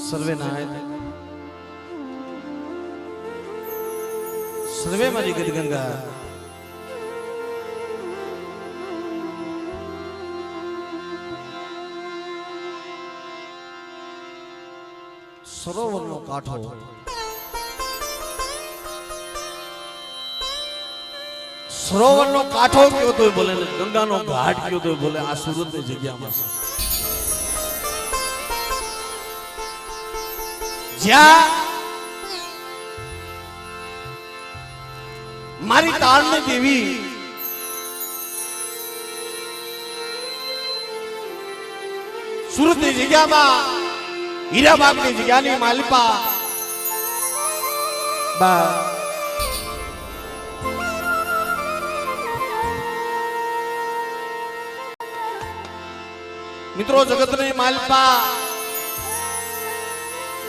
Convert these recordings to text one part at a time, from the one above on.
सर्वे नायक सर्वे मारी गदगंगा सरोवर नो काठो सरोवर नो काठो क्यों तो बोले ने गंगा नो घाट क्यों तो बोले आ सूरत ની જગ્યામાં છે જ્યાં મારી તાળની દેવી સુરત ની જગ્યામાં હીરાબાગ ની જગ્યાની માલિપા બા મિત્રો જગતની માલિપા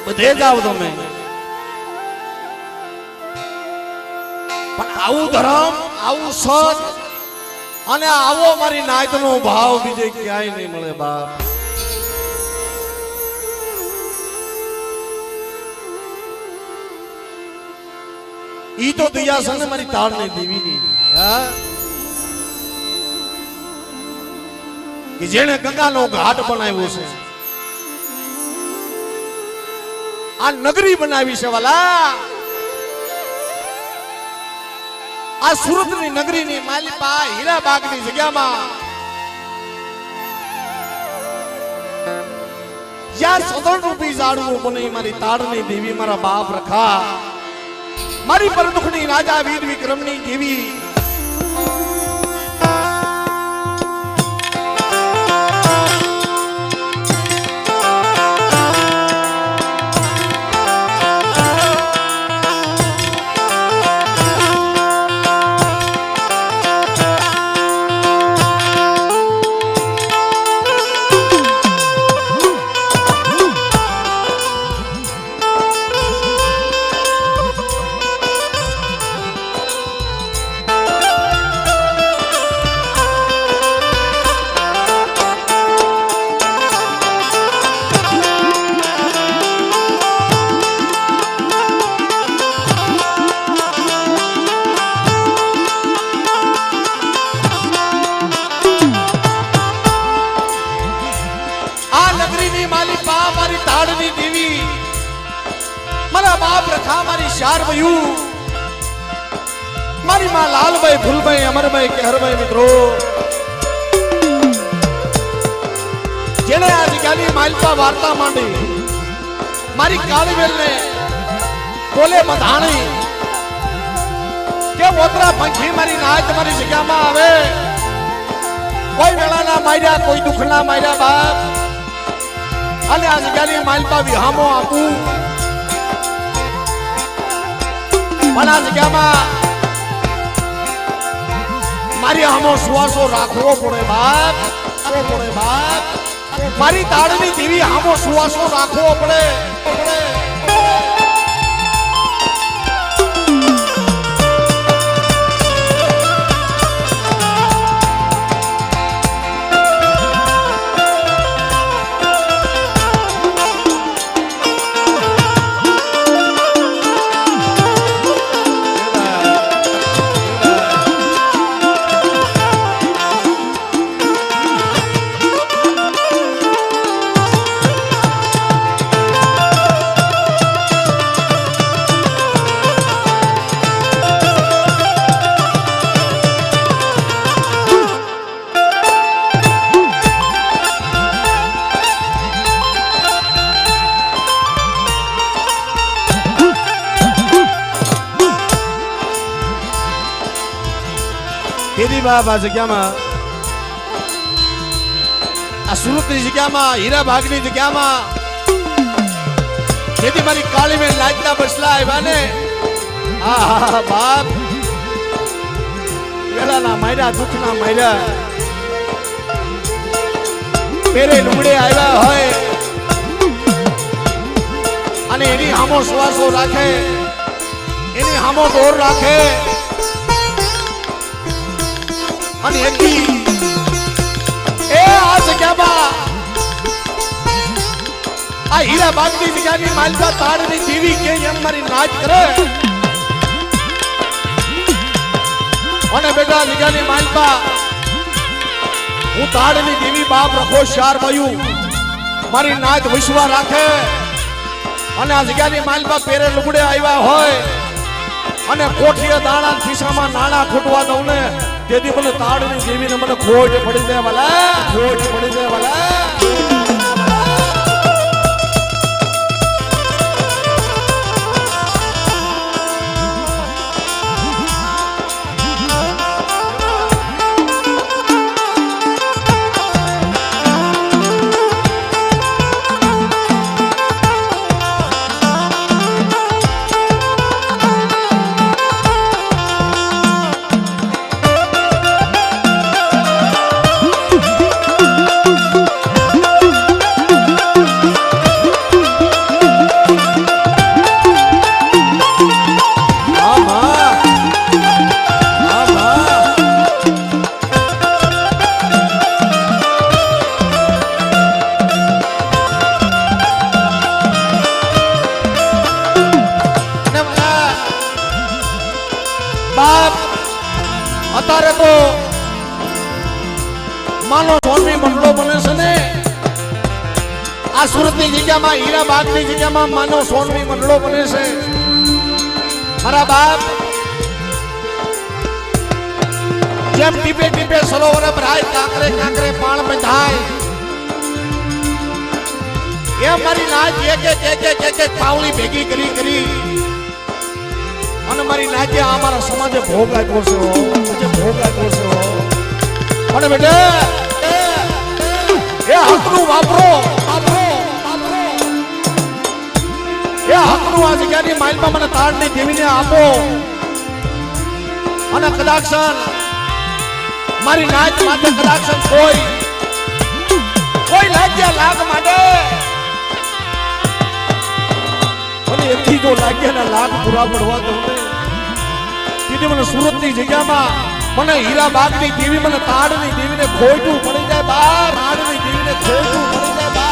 બધે જાવ તમે પણ આવું ધર્મ આવું સત અને આવો મારી નાયતનો ભાવ બીજે ક્યાંય નહીં મળે બાપ ઈ તો દયા છે ને મારી તાળની દેવીની હા કે જેણે ગંગાનો ઘાટ બનાવ્યો છે આ નગરી બનાવી છે વાલા આ સુરતની નગરીની માલિપા હીરાબાગની જગ્યામાં જ્યાં સદન રૂપી ઝાડવું બને મારી તાળની દેવી મારા બાપ રખા મારી પરદુખની રાજા વીર વિક્રમની દેવી મારી માં લાલભાઈ ફૂલભાઈ અમરભાઈ કેહરભાઈ મિત્રો જેને આ જગ્યાની માલપા વાર્તા માંડી મારી કાળીવેલ ને બોલે બધાણી કે મોતરા પંખી મારી નાય તમારી જગ્યામાં આવે કોઈ વેળાના માર્યા કોઈ દુખના માર્યા બાપ અને આ જગ્યાની માલપા વિહામો આપું પણ આ જગ્યામાં મારી આમો સુવાસો રાખવો પડે બાપ મારી તાળની દેવી આમો સુવાસો રાખવો પડે કેદી બાપ આ જગ્યામાં આ સુરતની જગ્યામાં હીરાબાગની જગ્યામાં જેથી મારી કાળીબેન લાજના બસલા આવ્યા ને હા બાપ વેલાના માર્યા દુઃખના માર્યા પેરે લુગડે આવ્યા હોય અને એની હામો શ્વાસો રાખે એની હામો દોર રાખે અને એકી એ આ જગ્યામાં આ હીરા બાગની જગ્યાની માલપા તાળની દેવી કે એમ મારી નાચ કરે અને બેટા જગ્યાની માલપા હું તાળની દેવી બાપ રખો શાર મયું મારી નાચ વિશ્વા રાખે અને આ જગ્યાની માલપા પેરે લુગડે આવ્યા હોય અને કોઠીએ દાણા ખિસ્સામાં નાણા ખૂટવા દઉં ને તેથી મને તાળની દેવીને મને ખોટ પડી જાય વાલા ખોટ પડી જાય વાલા અત્યારે તો માનો સોનમી મંડળો બને છે ને આ સુરતની જગ્યામાં હીરાબાગની જગ્યામાં માનો સોનમી મંડળો બને છે મારા બાપ જેમ ટીપે ટીપે સરોવર ભરાય કાંકરે કાંકરે પાણ બંધાય એ મારી નાચ એક પાવલી ભેગી કરી કરી અને મારી નાચે અમારા સમાજે ભોગ આપ્યો છે ભોગ આપ્યો છે અને બેટા એ હકનું વાપરો વાપરો વાપરો એ હકનું આ જગ્યાની માઇલમાં મને તાળની દેવીને આપો અને કદાક્ષન મારી નાચ માટે કદાક્ષન કોઈ લાગ્યા લાગ માટે અને એથી જો લાગ્યા ના લાગ પૂરા પડવા દઉં ને મને સુરતની જગ્યામાં મને હીરાબાગની દેવી મને તાળની દેવીને ખોટું પડી જાય બાર તાળની દેવીને ખોટું પડી જાય બાર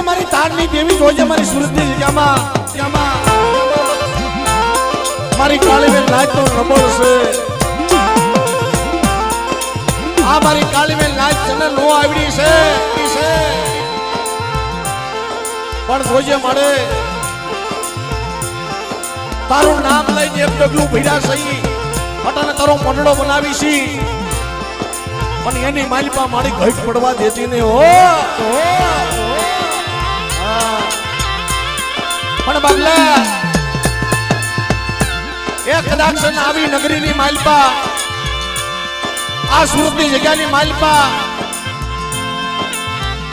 મારી તાળની દેવી જોજે મારી સુરતની જગ્યામાં મારી કાળીબેન નાચ તો રબળ છે આ મારી કાળીબેન નાચ તને નો આવડી છે પણ જોજે મળે તારું નામ લઈને એક ડગલું ભીડા સહી અટાને તારો મંડળો બનાવી છી પણ એની માલિપા મારી ઘટ પડવા દેતી ને હો પણ બાબલા એક કદાક્ષન આવી નગરીની માલપા આ સુરતની જગ્યાની માલપા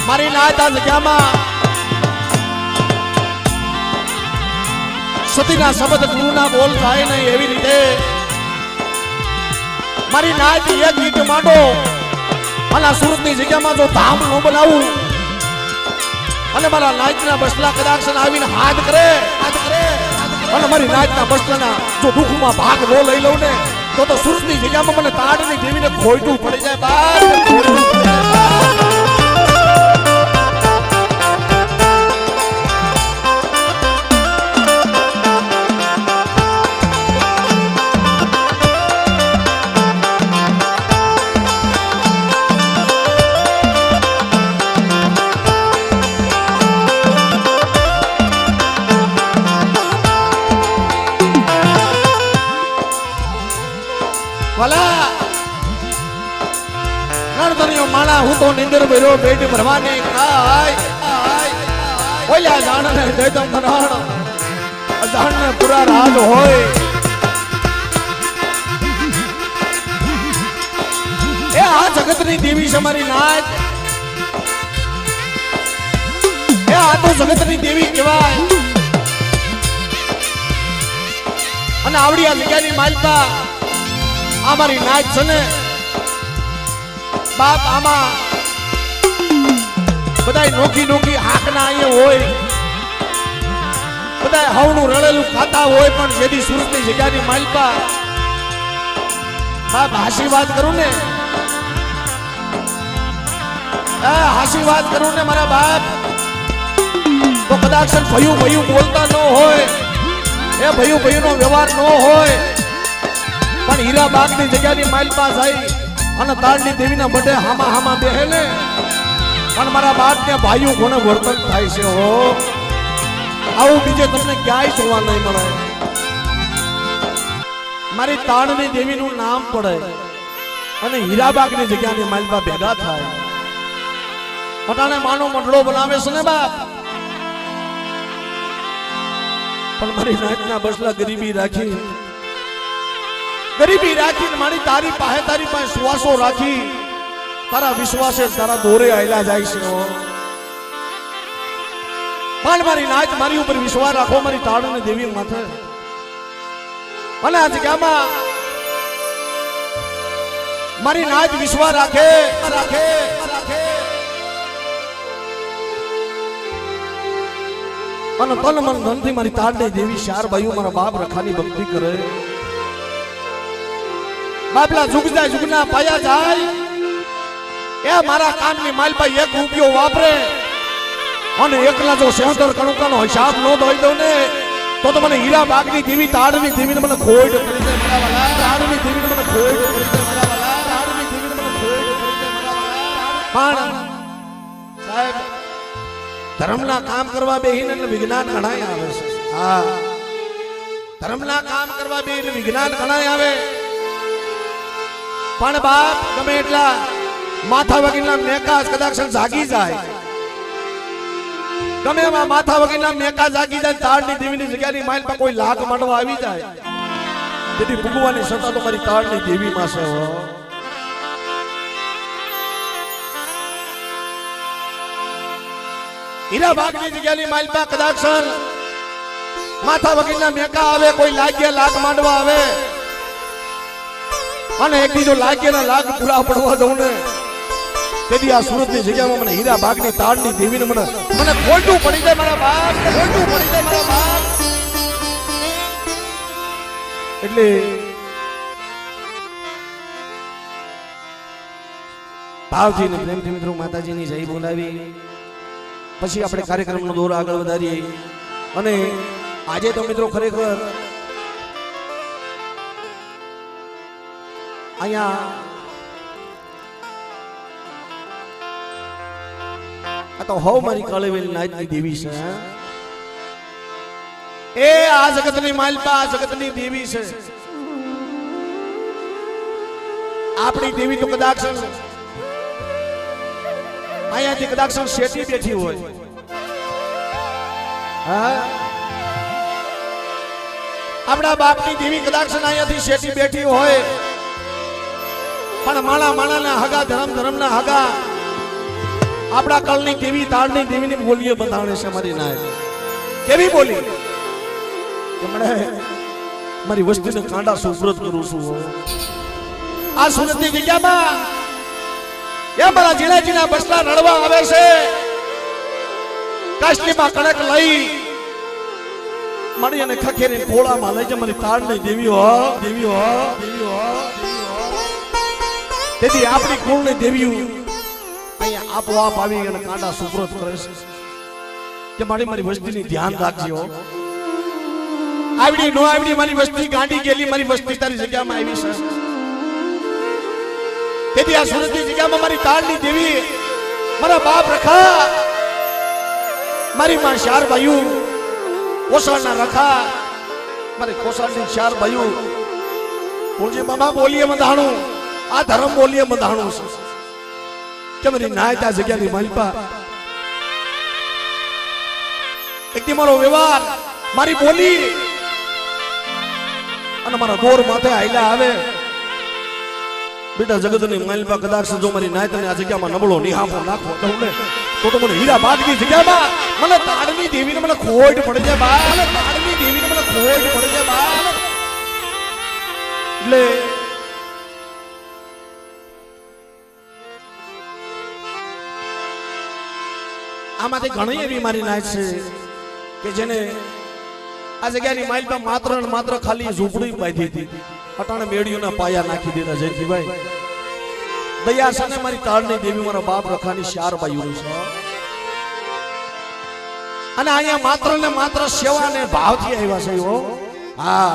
મારી નાચ આ જગ્યામાં સતીના શબ્દ ગુરુના બોલ થાય નહીં એવી રીતે મારી નાચ એક ગીત માંડો અને આ સુરતની જગ્યામાં જો ધામ ન બનાવું અને મારા નાચના બસલા કદાક્ષન આવીને હાથ કરે અને મારી નાચના બસલાના જો દુઃખમાં ભાગ નો લઈ લઉં ને તો સુરતની જગ્યામાં મને તાળની દેવીને ખોટું પડી જાય બાર ખોટું પડી જાય વાલા નણતરિયો માણા હું તો નિંદર ભર્યો પેટ ભરવાની ઓલા જાણને દે તો મનાણ અજાણને પૂરા રાજ હોય જગતની દેવી છે મારી નાચ. એ આ તો જગતની દેવી કહેવાય. અને આવડી આ જગ્યાની માલપા આ મારી નાચ છે ને બાપ. આમાં બધાય નોખી નોખી હાકના અહીંયા હોય, બધાય હવનું રળેલું ખાતા હોય, પણ જેથી સુરતની જગ્યાની માલપા બાપ હાસી વાત કરું ને, હાસી વાત કરું ને મારા બાપ, તો કદાચ ભયું ભયું બોલતા ન હોય, એ ભયું ભયું નો વ્યવહાર ન હોય, પણ હીરા બાગની જગ્યાની માલપા જાય અને તાળની દેવીના બડે હામા હામા બેહે ને, પણ મારા બાપ ને ભાઈઓ કોને વર્તન થાય છે હો. આવું બીજે તમને ક્યાંય જોવા નહીં મળે. મારી તાળની દેવીનું નામ પડે અને હીરાબાગની જગ્યાની માલપા ભેગા થાય. પટાણે માનો મંડળો બનાવે છે ને બાપ, પણ મારી નાચના બસલા ગરીબી રાખી મારી તારી પાસે સુવાસો રાખી, તારા વિશ્વાસે તારા દોરે આયલા જાય છે. પણ મારી નાચ મારી ઉપર વિશ્વાસ રાખો, મારી તાળની દેવી માથે. અને આ જગ્યામાં મારી નાચ વિશ્વાસ રાખે અને તન મન ધનથી મારી તાળની દેવી ચાર ભાઈઓ મારા બાપ રખાની ભક્તિ કરે. બાપલા જુગના જુગના પાયા જાય, એ મારા કામની માલપા એક રૂપિયો વાપરે અને એકલા જો 76 કણુકાનો હિસાબ ન દઈ દઉં ને, તો મને હીરા બાગની દેવી તાળની દેવીને મને ખોટ પડી જાય મારા વાલા. તાળની દેવીને મને ખોટ પડી જાય મારા વાલા. તાળની દેવીને મને ખોટ પડી જાય મારા વાલા. પણ સાહેબ ધર્મના કામ કરવા બેહીને એટલે વિજ્ઞાન ઘણાય આવે છે. હા, ધર્મના કામ કરવા બે એટલે વિજ્ઞાન ઘણાય આવે. પણ બાપ ગમે એટલા માથા વગીરના મેકાસ કદાચ જાગી જાય, ગમે એમાં માથા વગીરના મેકા જાગી જાય, તાળની દેવીની જગ્યાની માઇલ પર કોઈ લાખ માંડવા આવી જાય, તેથી ભગવાનની સત્તા તો મારી તાળની દેવીમાં છે. હીરા બાગની જગ્યાની માઇલ પર કદાચ માથા વગીરના મેકા આવે, કોઈ લાગ્યા લાખ માંડવા આવે, અને એક બીજો લાગ્યાના લાખ પૂરા પડવા દઉં ને, તેથી આ સુરતની જગ્યામાં મને હીરા બાગની તાળની દેવીને મને ખોટું પડી જાય મારા બાપ, ખોટું પડી જાય મારા બાપ. એટલે ભાવથી ને પ્રેમથી મિત્રો માતાજીની જય બોલાવી પછી આપણે કાર્યક્રમનો દોર આગળ વધારીએ. અને આજે તો મિત્રો ખરેખર અહીંયા આ તો હવ મારી કાળેવેલ નાચની દેવી છે. એ આ જગતની માલપા આ જગતની દેવી છે. આપણી દેવી તો કદાચ અહીંયાથી કદાચ શેઠી બેઠી હોય, હા, આપણા બાપની દેવી કદાચ અહીંયાથી શેઠી બેઠી હોય, પણ માણા માણાના હગા ધર્મ ના હગા આપણા કાળની દેવી તાળની દેવીની બોલીએ બંધાણે છે. મારી નાય કેવી બોલી કે મને મારી વસ્તીને કાંડા સુપ્રત કરું છું. આ સુરતની જગ્યામાં એ મારા જીણાજીના બસલા રડવા આવે છે, કાશ્મીરમાં કણક લઈ મળી અને ખખેરી ખોળામાં લઈ જાય મારી તાળની દેવી હો, દેવી હો, દેવી હો. તેથી આપણી કુળની દેવીઓ અહીંયા આપોઆપ આવી અને કાંડા સુપ્રત કરે છે કે મારી વસ્તીની ધ્યાન રાખજો. આવડી નો આવડી મારી વસ્તી ગાંડી ગયેલી, મારી વસ્તી તારી જગ્યામાં આવી છે. તેથી આ સુરતની જગ્યામાં મારી તાળની દેવી મારા બાપ રખા, મારી માં ચાર ભાઈઓ કોસાળના રખા, મારી કોસાળની ચાર ભાઈઓ બોલજે મામા બોલીએ બંધાણું, આ ધર્મ બોલીએ બંધાણું છે કે મારી નાયતા જગ્યાની માલપા એકથી મારો વ્યવહાર, મારી બોલી અને મારા દોર માથે આયલા આવે બેટા જગતની માલપા કદાચ જો મારી નાયતને આ જગ્યામાં નબળો નિહામો નાખો તો મને હીરા બાદની જગ્યામાં મને તાળની દેવીને મને ખોટ પડી જાય બા, મને તાળની દેવીને મને ખોટ પડી જાય બા. એટલે આમાંથી ઘણી એવી મારી નાયત છે કે જેને આ જગ્યાની માલપા માત્ર ને માત્ર ખાલી ઝૂંપડી બાંધી હતી, અટાણે મેળીઓના પાયા નાખી દીધા જયંતિભાઈ. દયા સાને મારી તાળની દેવી મારા બાપ રખાની 4 બાયું છે અને અહીંયા માત્ર ને માત્ર સેવા ને ભાવથી આવ્યા છે. હા,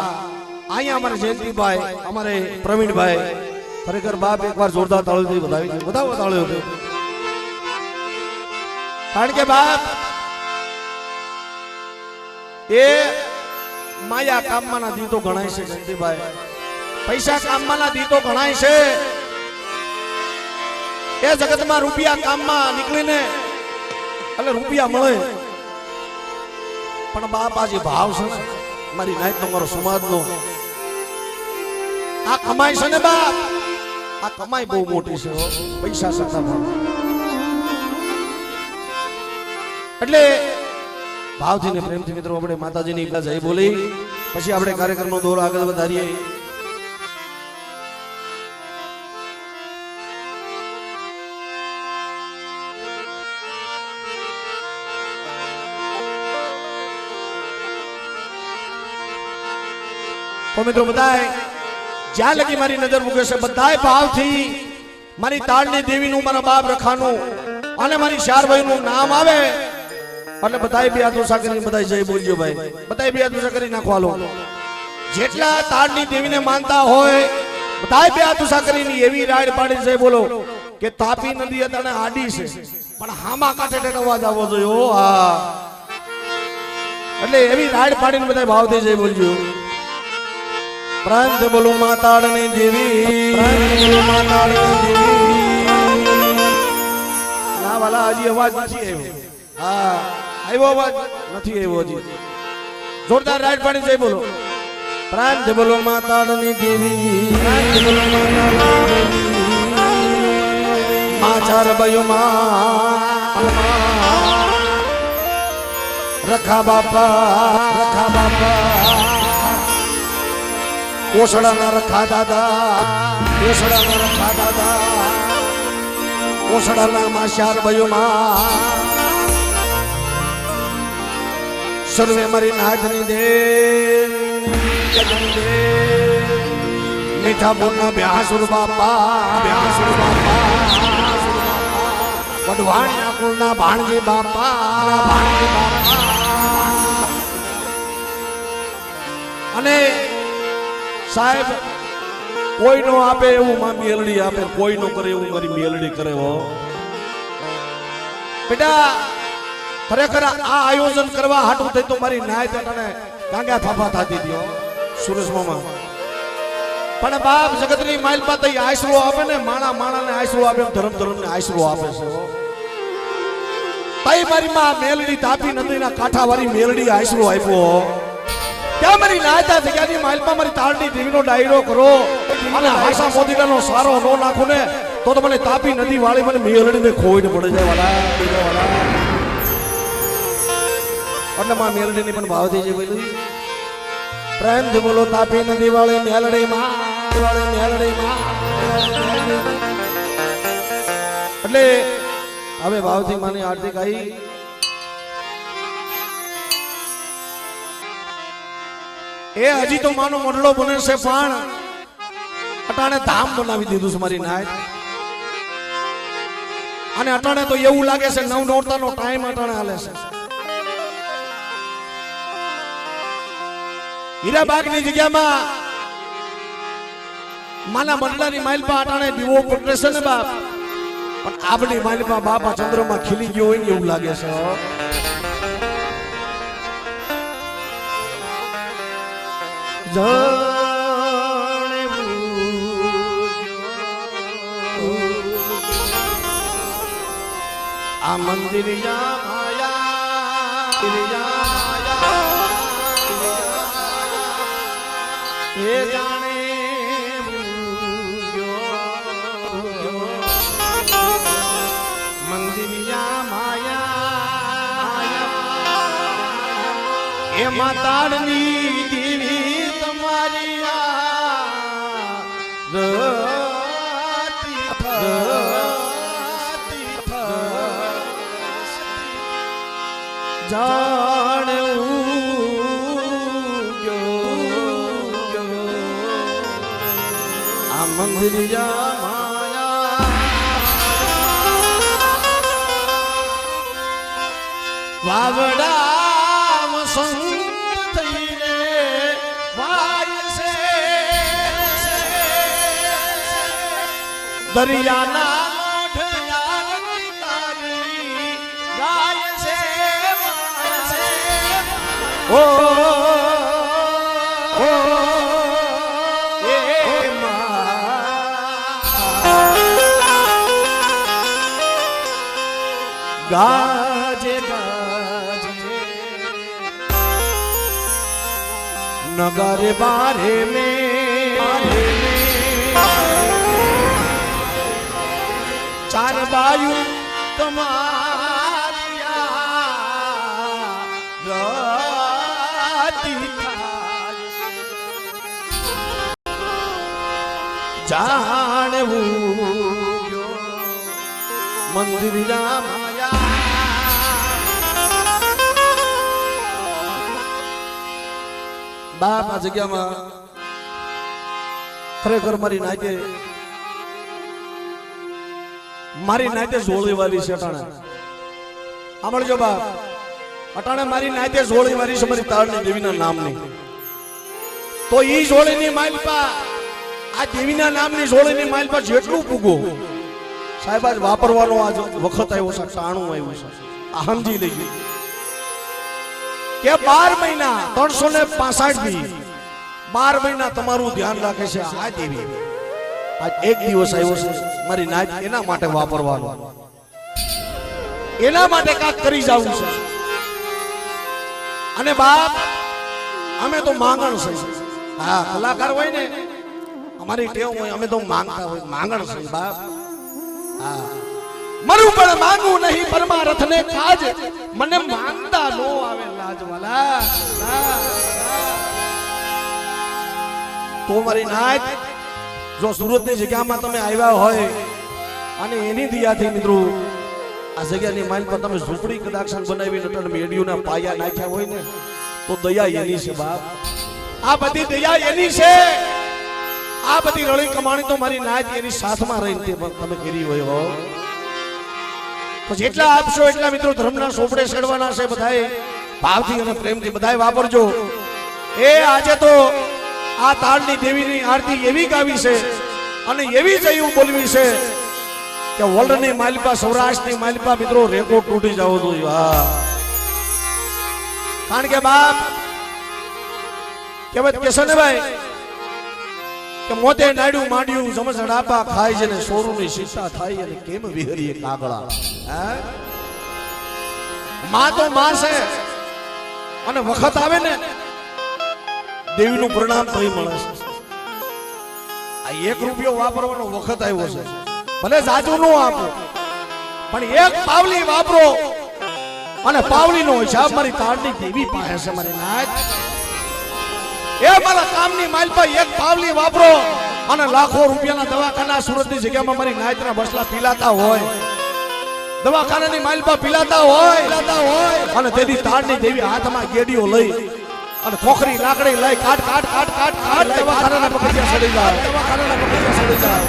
અહીંયા અમારે જયંતિભાઈ, અમારે પ્રવીણભાઈ, ખરેખર બાપ એકવાર જોરદાર તાળીઓથી વધાવી છે, વધાવો તાળીઓથી. કારણ કે બાપ એ માયા કામમાં ના દીતો ગણાય છે જયંતિભાઈ, પૈસા કામમાં ના દીતો ગણાય છે. એ જગતમાં રૂપિયા કામમાં નીકળીને એટલે રૂપિયા મળે, પણ બાપ આ જે ભાવ છે ને મારી નાયતનો મારો સમાજનો આ કમાઈ છે ને બાપ, આ કમાઈ બહુ મોટી છે પૈસા કરતા ભાવ. એટલે ભાવથી ને પ્રેમથી મિત્રો આપણે માતાજીની જય બોલી પછી આપણે કાર્યક્રમનો દોર આગળ વધારીએ. તો મિત્રો બધાય જ્યાં લગી મારી નજર મૂકે છે બધાય ભાવથી મારી તાળની દેવીનું, મારા બાપ રખાનું અને મારી 4 ભાઈનું નામ આવે એટલે બધાય બે હાથ ઊંચા કરીને બધાય જય બોલજો ભાઈ, બધાય બે હાથ ઊંચા કરી નાખવાલો. જેટલા તાળની દેવીને માનતા હોય બધાય બે હાથ ઊંચા કરીને એવી રાડ પાડી જય બોલો કે તાપી નદી અત્યારે આડી છે પણ હામા કાંઠે અવાજ આવવો જોઈએ. હા, એટલે એવી રાડ પાડીને બધાય ભાવથી જય બોલજો. પ્રાંત બોલો માતાળની દેવી, ના વાલા હજી અવાજ નથી આવ્યો. હા, આવ્યો અવાજ નથી આવ્યો હજી. જોરદાર રાઈટ પાડી જઈ બોલો. પ્રાંત બોલો માતાળની દેવી, માચાર બયો રખા બાપા ઓસડાના રખા દાદા, ઓસડાના રખા દાદા, ઓસડાના માં 4 બયોમાં સર્વે મારી નાથની દેવ મીઠા બોલના બ્યાસુર બાપા, બ્યાસુર બાપા, વઢવાણના કુળના ભાણજી બાપા, ભાણજી બાપા. અને સાહેબ કોઈ નો આપે એવું માં મેલડી આપે, કોઈ નો કરે એવું મારી મેલડી કરે. હો બેટા, ખરેખર આ આયોજન કરવા હાટું થઈ તો મારી નાય તને ગાંગા ફાફા થતી હતી સુરેશ મામા. પણ બાપ જગતની માલપા તઈ આશરો આપે ને, માણા માણાને આશરો આપે, ધર્મ ધર્મને આશરો આપે છે. તઈ મારી માં મેલડી તાપી નદીના કાંઠા વાળી મેલડી આશરો આપ્યો. ત્યાં મારી નાયતા જગ્યાની માલપા મારી તાળની દેવીનો ડાયરો કરો અને હાસા મોદીડાનો સારો નો નાખો ને તો મને તાપી નદી વાળી મને મેલડીને ખોઈને પડે જાય વાલા. એટલે માં મેલડીની પણ ભાવથી છે બોલું. પ્રેમથી બોલો તાપી નદી વાળી મેલડી માં, વાળી મેલડી માં. એટલે હવે ભાવથી માની આરતી ગાઈ. એ હજી તો માનો મોઢડો બને છે પણ અટાણે ધામ બનાવી દીધું છે મારી નાય. અને અટાણે તો એવું લાગે છે નવ નોરતાનો ટાઈમ અટાણે હાલે છે. હીરાબાગની જગ્યામાં માના મંડળાની માઇલપા અટાણે દીવો પ્રગટે છે ને બાપ, પણ આપણી માઇલપા બાપા ચંદ્રમાં ખીલી ગયો હોય ને એવું લાગે છે. આ મંદિર એ જાણે માતાની દેવી તમારી આ મંદિરિયા માયા વાવડા સંત થઈને વાય છે દરિયાના ઓ ગાજે ગાજે નગર બારે में ચાર બાયુ જાણવું મંદિરા માયા બાપ આ જગ્યામાં ખરેખર મારી નાતે જોળી વાળી છે અટાણે સાંભળજો બાપ અટાણે મારી નાતે જોળી વાળી છે મારી તાળની દેવીના નામની તો ઈ જોળીની માલપા આ દેવીના નામની જોળીની માલપા જેટલું પૂગો સાહેબ આજ વાપરવાનો આજ વખત આવ્યો છે ટાણું આવ્યું છે આ સમજી લઈએ કે 12 મહિના 365 દી 12 મહિના તમારું ધ્યાન રાખે છે આ દેવી આજ એક દિવસ આવ્યો છે મારી નાચ એના માટે વાપરવાનો એના માટે કાક કરી જાવું છે અને બાપ અમે તો માંગણ છે હા કલાકાર હોય ને અમારી ટેવ હોય અમે તો માંગતા હોય માંગણ છે બાપ હા મરું પણ માંગું નહીં પરમાર્થ ને કાજ મને માંગતા નો આવે લાજવાલા તો મારી નાચ જો સુરતની જગ્યામાં તમે આવ્યા હોય અને એની દિયાથી મિત્રો આ જગ્યાની માઇલ પર તમે ઝૂંપડી કદાક્ષણ બનાવી નટન મેડિયુના પાયા નાખ્યા હોય ને તો દયા એની છે બાપ આ બધી દયા એની છે આ બધી રળી કમાણી તો મારી નાચ એની સાથમાં રહીને તમે કરી હોય હો તો જેટલા આપશો એટલા મિત્રો ધર્મના સોપડે ચડવાના છે બધાએ ભાવથી અને પ્રેમથી બધાએ વાપરજો એ આજે તો આ તાળની દેવીની આરતી એવી ગાવી છે અને એવી જયું બોલવી છે કે વર્લ્ડની માલિપા સૌરાષ્ટ્રની માલિપા મિત્રો રેકોર્ડ તૂટી જાવ જોઈએ હા કારણ કે બાપ કહેવત કે છે ને ભાઈ કે મોતે નાડ્યું માંડ્યું સમસડ આપા ખાય છે ને સોરુની શિક્ષા થાય અને કેમ વિહરીએ કાગળા હે માં તો માં છે અને વખત આવે ને દેવીનું પરિણામ થઈ મળે છે આ 1 રૂપિયો વાપરવાનો વખત આવ્યો છે ભલે જાજુ નો આપો પણ એક પાવલી વાપરો અને પાવલીનો હિસાબ મારી તાળની દેવી પાસે છે મારી નાચ એ મારા કામની માલ પર એક પાવલી વાપરો અને લાખો રૂપિયાના દવાખાના સુરતની જગ્યામાં મારી નાચના બસલા પીલાતા હોય દવાખાનાની માલ પર પીલાતા હોય અને તેની તાળની દેવી હાથમાં ગેડીઓ લઈ અને ખોખરી લાકડી લઈ કાટ દવાખાનાના પગથિયા ચડી જાય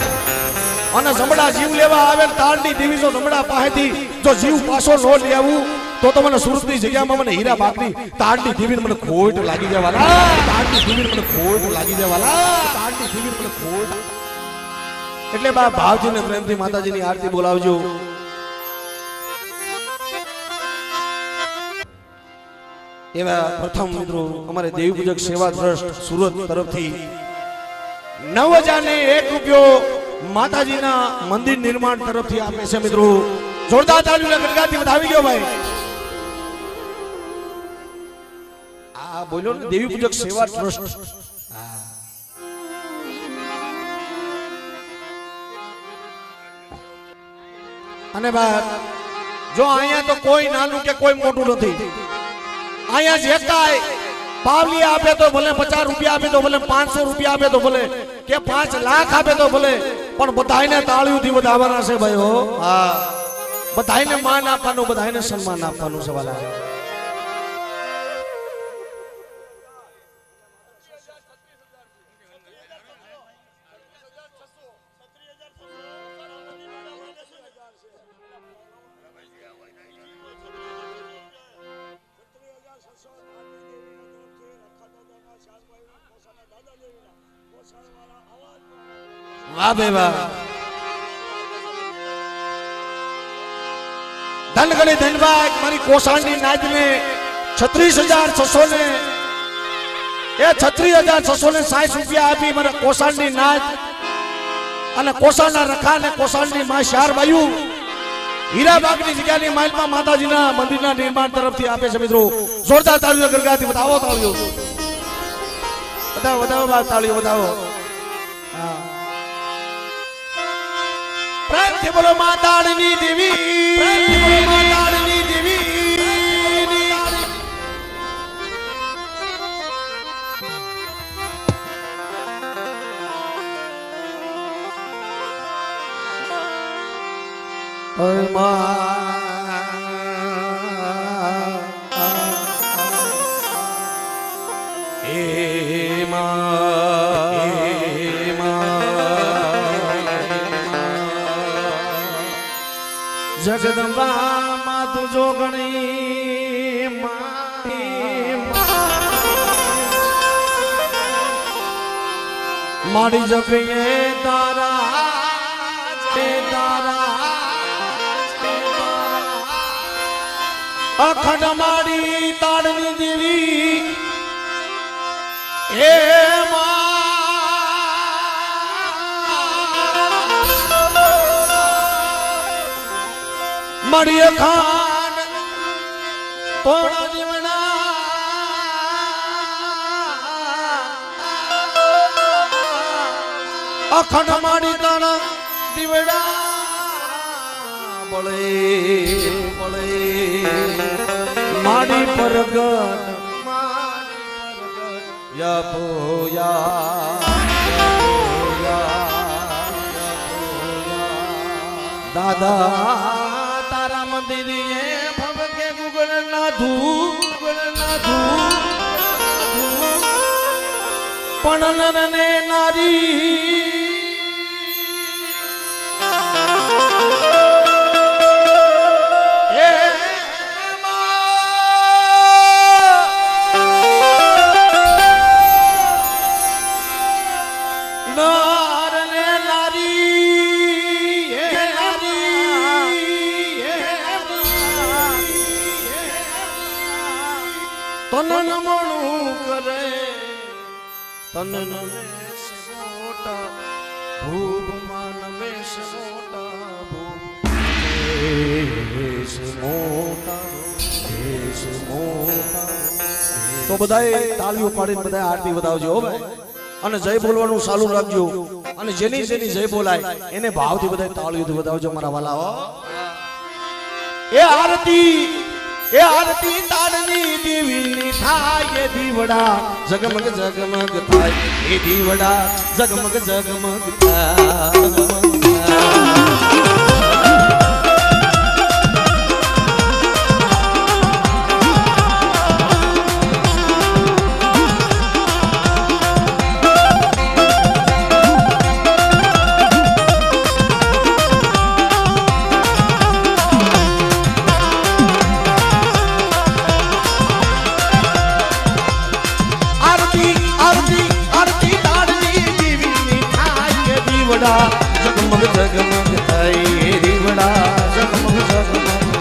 અને જમડા જીવ લેવા આવે તાળની દેવી જો જમડા પાસેથી જો જીવ પાછો ન લેવું તો તમને સુરતની જગ્યામાં મને હીરા બાકરી તાળની દેવીને મને ખોટ લાગી જવાલા એટલે બા ભાવજીને પ્રેમથી માતાજીની આરતી બોલાવજો એવા પ્રથમ મિત્રો અમારે દેવી પૂજક સેવા ટ્રસ્ટ સુરત તરફથી 9,001 રૂપિયો માતાજીના મંદિર નિર્માણ તરફથી આપે છે મિત્રો જોરદાર તાળીઓના ગણગાથી વધાવી ગયો ભાઈ આ બોલ્યો ને દેવી પૂજક સેવા ટ્રસ્ટ અને બાપ જો અહીંયા તો કોઈ નાનું કે કોઈ મોટું નથી અહીંયા જે કાય पावली आपे तो भले 50 रुपया आपे तो भले 500 रुपया आपे तो भले के 5 लाख आपे तो भले पण बधाईने ताळीओथी વધાવવાના છે ભાઈ હો હા બધાઈને માન આપવાનું બધાઈને સન્માન આપવાનું છે વાલા वाह बे वाह धनगढ़ी धनबाग मारी कोसांडी नाच ने 36,600 ने ये 36,600 ने 60 रुपया आपी मारे कोसांडी नाच અને કોસાના રખા ને કોસાંડી માં શાર બાયુ હીરાબાગની જગ્યાની માલમાં માતાજીના મંદિરના નિર્માણ તરફથી આપે છે મિત્રો જોરદાર તાળીઓ ગરગાથી બતાવો તાળીઓ બતાવો બતાવો તાળીઓ બતાવો હા પ્રેમથી બોલો માતાની દેવી પ્રેમથી બોલો માતાની દેવી ઓય મા હે મા જગદંબા માં તું જોગણી મારી જગીએ તારા અખંડ મારી તાળની દેવી હે મળી ખાન તોડા દીવના અખંડ મારી તારા દીવડા બોલે બોલે માડી પરગટ યપો દાદા તારા મંદિરે ભવકે ગુગળ ના ધૂ પણ નરને નારી તનન મણું કરે તનન મેષ મોટા ભૂપ માન મેષ મોટા ભૂપ મોટા તો બધાએ તાળીઓ પાડીને બધાએ આરતી વધાવજો હો ભાઈ અને જય બોલવાનું ચાલુ રાખજો અને જેની જેની જય બોલાય એને ભાવથી બધાએ તાળીઓથી વધાવજો મારા વાલા હો એ આરતી તાળની દેવીની થાય દીવડા જગમગ જગમગ થાય એ દીવડા જગમગ જગમગ થાય जगमग जगमग थाई રીવડા જગમગ જગમગ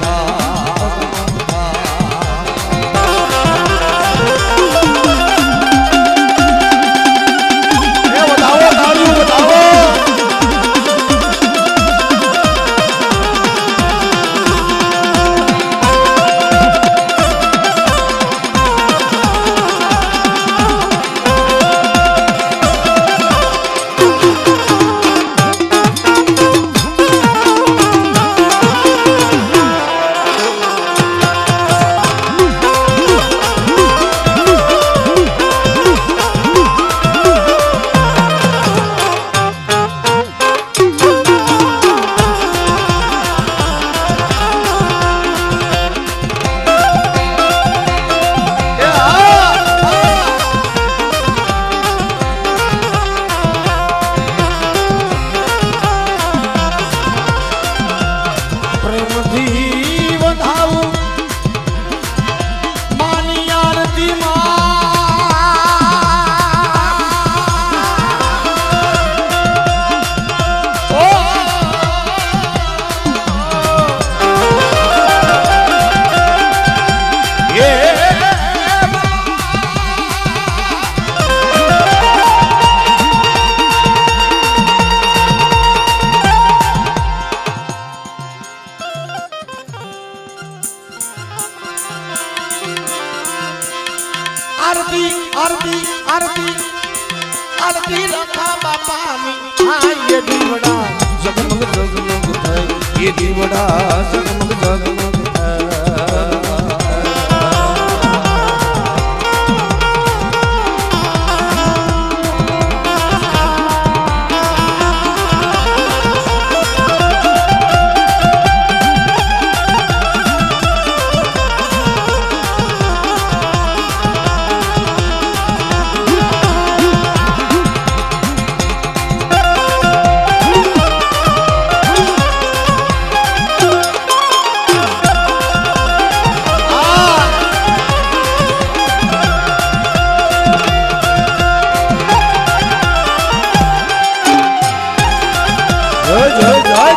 પામી હા એ દીવડા જગમગ જગમગ થાય એ દીવડા જગમગ જગમગ થાય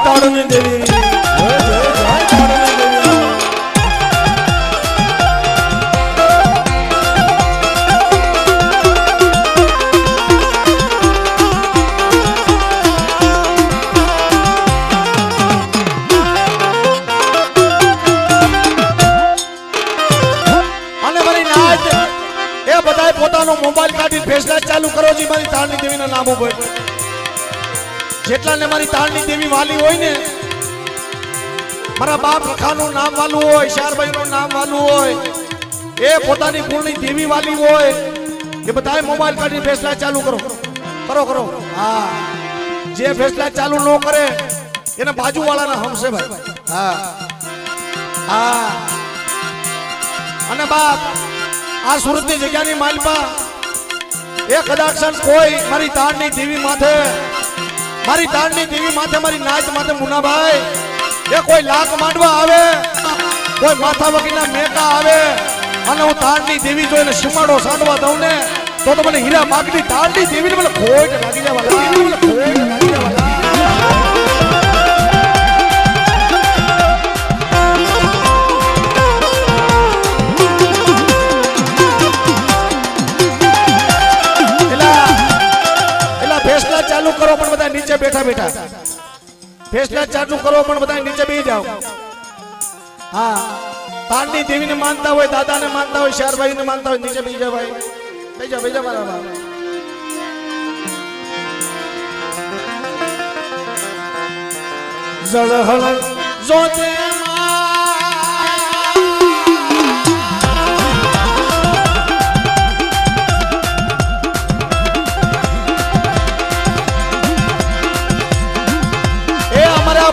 તાળની દેવી જય જય જય તાળની દેવી અને મારી નાચ એ બધાય પોતાનો મોબાઈલ કાઢી ફેસલા ચાલુ કરો જી મારી તાળની દેવીના નામ ઉપર જેટલા ને મારી તાળની દેવી વાલી હોય ને મારા બાપ રખાનું નામ વાલું હોય શારભાઈ નું નામ વાલું હોય એ પોતાની કુળની દેવી વાલી હોય એ બધાય મોબાઈલ કાઢી ફેસલા ચાલુ કરો કરો કરો હા જે ફેસલા ચાલુ ન કરે એને બાજુવાળાના હમશે ભાઈ હા હા અને બાપ આ સુરતની જગ્યાની માલપા એક કદાક્ષણ કોઈ મારી તાળની દેવી માથે મારી તાળની દેવી માથે મારી નાચ માથે મુનાભાઈ એ કોઈ લાખ માંડવા આવે કોઈ માથા વગીના મેકા આવે અને હું તાળની દેવી જોઈને સીમાડો સાંડવા દઉં ને તો મને હીરા માગની તાળની દેવીને મને ખોટ લાગી જવાલા મને ખોટ લાગી જવાલા ચાલુ કરો પણ બધા નીચે બેઠા બેઠા ફેસલા ચાલુ કરો પણ બધા નીચે બેસી જાઓ હા તાળની દેવીને માનતા હોય દાદાને માનતા હોય શારભાઈને માનતા હોય નીચે બેસી જાઓ ભાઈ બેસી જાઓ મારા બાપ જળહળ જોતે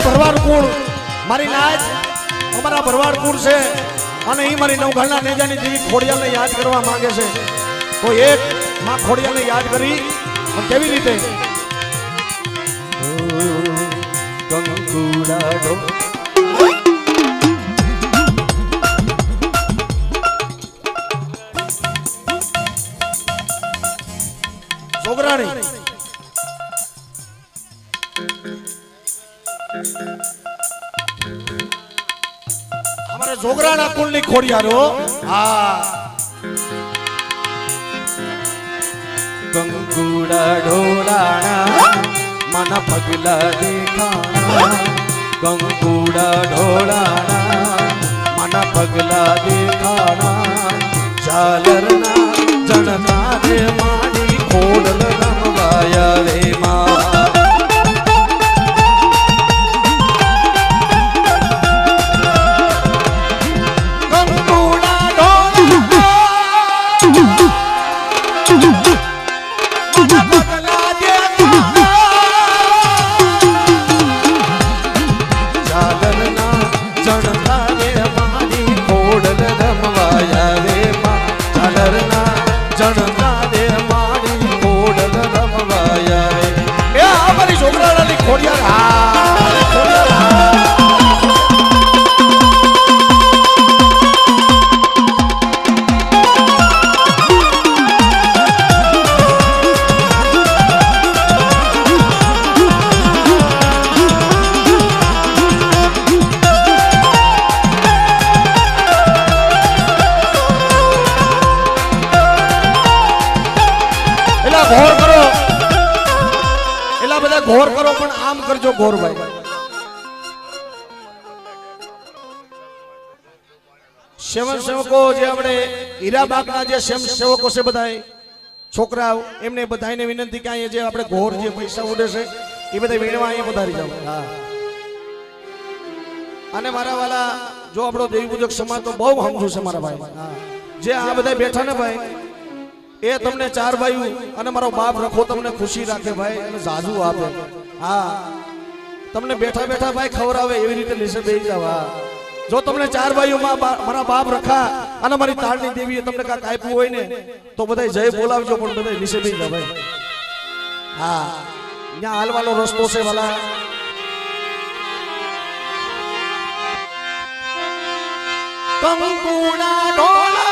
ભરવાડ કુળ મારી નાચ અમારા ભરવાડ કુળ છે અને એ મારી નવઘણના નેજાની દેવી ખોડિયાલને યાદ કરવા માંગે છે તો એક માં ખોડિયાલને યાદ કરી કેવી રીતે કંકુડાડો છોકરાણી हमारे जोगराना कुलनी खोड़ियारो हाँ कंकुड़ा ढोलाना मन पगला देखाना कंकुड़ा ढोलाना मन पगला देखाना झालरना जनता रे मानी खोडल रमवाया रे मां घोर करो पण आम करजो घोर भाई सेवन सेवको जे हमने हीराबागना जे सेवको से बताए છોકરાઓ એમને બધાને વિનંતી કે અહીંયા જે આપણે ઘોર જે પૈસા ઉડે છે એ બધા વીણવા અહીંયા પધારી જાવ. હા. અને મારા વાલા જો આપણો દેવી પૂજક સમાજ તો બહુ સમજુ છે મારા ભાઈ. જે આ બધા બેઠા ને ભાઈ એ તમને ચાર ભાઈઓ અને મારો બાપ રખો તમને ખુશી રાખે ભાઈ અને જાજુ આપે. હા તમને બેઠા બેઠા ભાઈ ખવડાવે એવી રીતે નીચે બેસી જાવ. હા જો તમને ચાર ભાઈઓમાં મારા બાપ રખા અને મારી તાળની દેવીએ તમને કાંઈક આપ્યું હોય ને તો બધા જય બોલાવજો પણ બધા નીચે બેસી જાવ ભાઈ. હા ત્યાં હાલવાનો રસ્તો છે વાલા. કંકુડા ઢોળા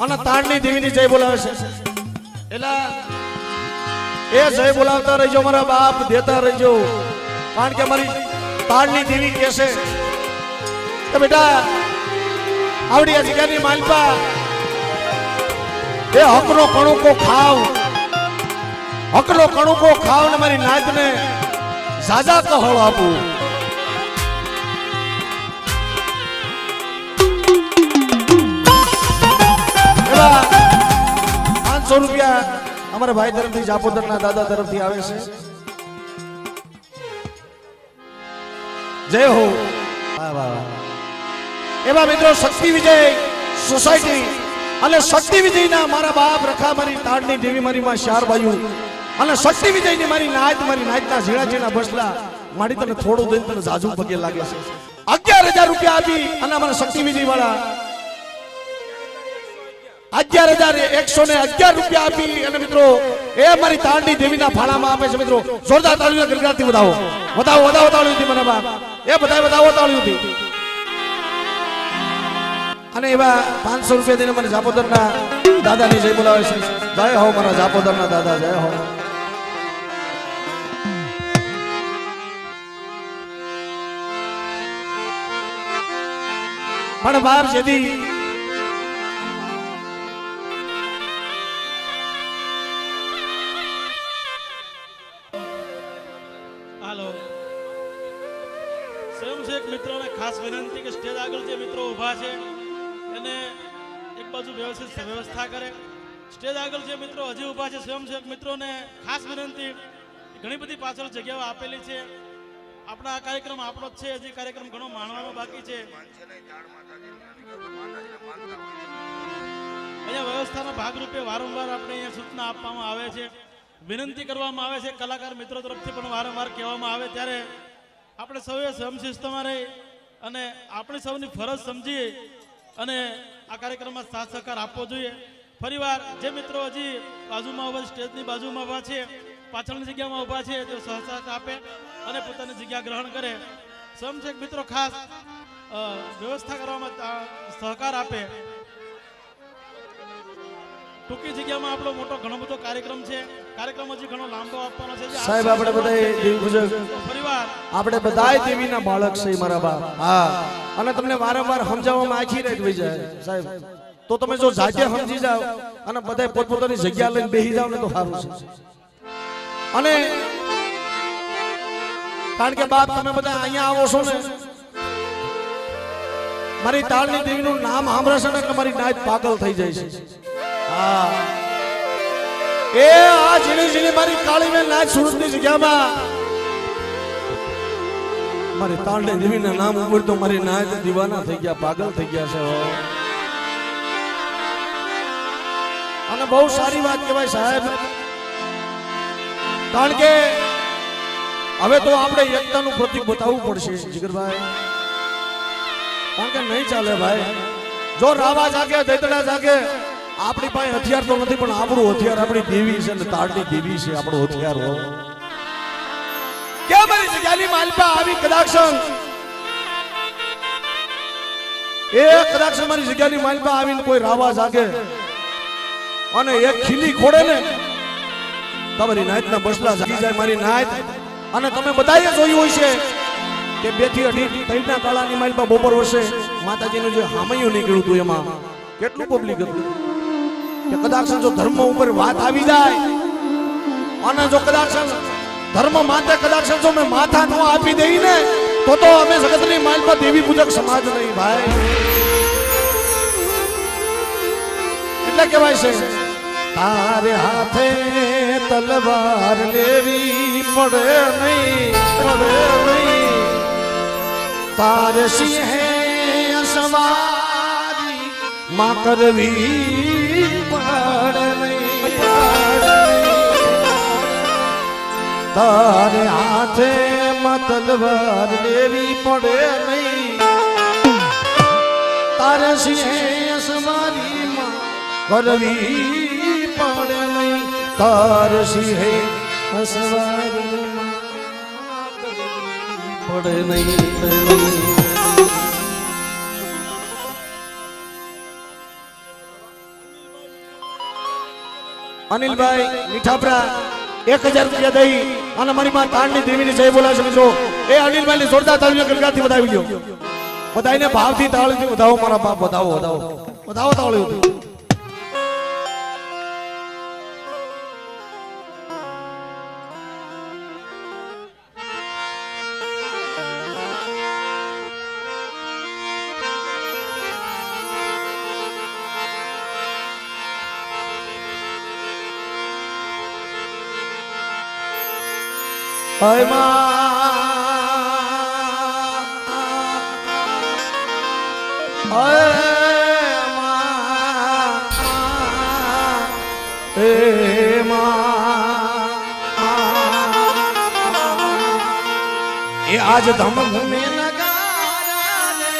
અને તાળની દેવીની જય બોલાવે છે. એલા એ જય બોલાવતા રહેજો મારા બાપ, દેતા રહેજો. કારણ કે મારી તાળની દેવી કહે છે કે બેટા આવડી આ જગ્યાની માલપા એ હકનો કણુકો ખાવ, હકનો કણુકો ખાવ ને મારી નાતને ઝાઝા કહળ આપું. ₹500 અમારા ભાઈ તરફથી જાપોદરના દાદા તરફથી આવે છે. જય હો. એવા મિત્રો શક્તિ વિજય સોસાયટી અને શક્તિ વિજયના મારા બાપ રખા મારી તાળની દેવી મારી માં ચાર બાયુ અને શક્તિ વિજયની મારી નાતના ઝીણા ઝીણા બસલા મારી તને થોડું દઈને તને જાજુ પગે લાગે છે. ₹11,000 આપી અને અમારા શક્તિ વિજય વાળા 11,111 આપી અને મિત્રો એ મારી તાળની દેવીના ફાળામાં આપે છે. મિત્રો જોરદાર તાળીઓના ગરગડાટથી વધાવો વધાવો વધાવો તાળીઓથી મને બાપ એ બધાય વધાવો તાળીઓથી. અને એવા ₹500 દઈને મને જાપોદરના દાદાની જય બોલાવે છે. જય હો મારા જાપોદરના દાદા, જય હો. પણ બાપ જેદી સ્વયંસેવક મિત્રોને ખાસ વિનંતી કે સ્ટેજ આગળ જે મિત્રો ઊભા છે એને એક બાજુ વ્યવસ્થા કરે. સ્ટેજ આગળ જે મિત્રો હજી ઊભા છે સ્વયંસેવક મિત્રોને ખાસ વિનંતી, ઘણી બધી પાછળ જગ્યાઓ આપેલી છે. આપણા આ કાર્યક્રમ આપણો જ છે, હજી કાર્યક્રમ ઘણો માણવાનો બાકી છે. અહીંયા વ્યવસ્થાના ભાગરૂપે વારંવાર આપણે અહીંયા સૂચના આપવામાં આવે છે, વિનંતી કરવામાં આવે છે. કલાકાર મિત્રો તરફથી પણ વારંવાર કહેવામાં આવે ત્યારે આપણે સૌએ સમશિસ્તમાં રહી અને આપણી સૌની ફરજ સમજી અને આ કાર્યક્રમમાં સાથ સહકાર આપવો જોઈએ. ફરીવાર જે મિત્રો હજી બાજુમાં ઉભા, સ્ટેજની બાજુમાં ઉભા છે, પાછળની જગ્યામાં ઉભા છે, તેઓ સહસાથ આપે અને પોતાની જગ્યા ગ્રહણ કરે. સ્વયંસેવક મિત્રો ખાસ વ્યવસ્થા કરવામાં સહકાર આપે. ટૂંકી જગ્યામાં આપણો મોટો ઘણો બધો કાર્યક્રમ છે. કાર્યક્રમ હજી ઘણો લાંબો આપવાનો છે. સાહેબ આપણે બધા દેવી પૂજક ફરીવાર આપણે બધાય દેવીના બાળક છે મારા બાપ. હા અને તમને વારંવાર સમજાવવામાં આખી રાત વહી જાય સાહેબ. તો તમે જો જાતે સમજી જાવ અને બધા પોતપોતાની જગ્યા લઈને બેસી જાવ ને તો સારું છે. અને કારણ કે બાપ તમે બધા અહીંયા આવો છો ને મારી તાળની દેવીનું નામ સાંભળશે ને એટલે મારી નાત પાગલ થઈ જાય છે હા એ આ ઝીણી ઝીણી મારી કાળી મેં નાચ સુરતની જગ્યામાં મારી તાળની દેવીના નામ ઉપર તો મારી નાત દીવાના થઈ ગયા પાગલ થઈ ગયા છે હો અને બહુ સારી વાત કહેવાય સાહેબ કારણ કે હવે તો આપણે એકતાનું પ્રતીક બતાવવું પડશે જીગરભાઈ કારણ કે નહીં ચાલે ભાઈ જો રાવા જાગે દૈતડા જાગે આપણી પાસે હથિયાર તો નથી પણ આપણું હથિયાર આપણી દેવી છે ને તાળની દેવી છે આપણું હથિયાર હો કે મારી જગ્યાની માલપા આવી કદાક્ષણ એ કદાક્ષણ મારી જગ્યાની માલપા આવીને કોઈ રાવા જાગે અને એક ખીલી ખોડે ને તમારી નાયતના બસલા જાગી જાય મારી નાયત અને તમે બધાએ જોયું હોય છે કે 2 થી 2.5 ત્રણના કાળાની માલપા બપોર વર્ષે માતાજીનું જે હામૈયું નીકળ્યું હતું એમાં કેટલું પબ્લિક હતું કે કદાચ જો ધર્મ ઉપર વાત આવી જાય અને જો કદાચ ધર્મ માતે કદાચ જો મેં માથા ન આપી દઈ ને તો અમે જગતની માલપા દેવી પૂજક સમાજ નહીં ભાઈ એટલે કહેવાય છે તારે હાથે તલવાર લેવી પડે નહીં તારે સિંહે સવારી માં કરવી પડે નહીં તારે હાથે તલવાર લેવી પડે નહીં તારે સિંહે સવારી માં કરવી પડે નહીં તાર સિંહે સવારી પડે નહીં અનિલભાઈ મીઠાપરા 1000 રૂપિયા દઈ અને મારી માં તાળની દેવીની જય બોલાશે મિત્રો એ અનિલભાઈ ની જોરદાર તાળીઓ ગલગાથી વધાવી દો બધાને ભાવથી તાળીથી વધાવો મારા બાપ વધાવો તાળીઓ Ay ma એ આજ ધમ ધમે નગારા રે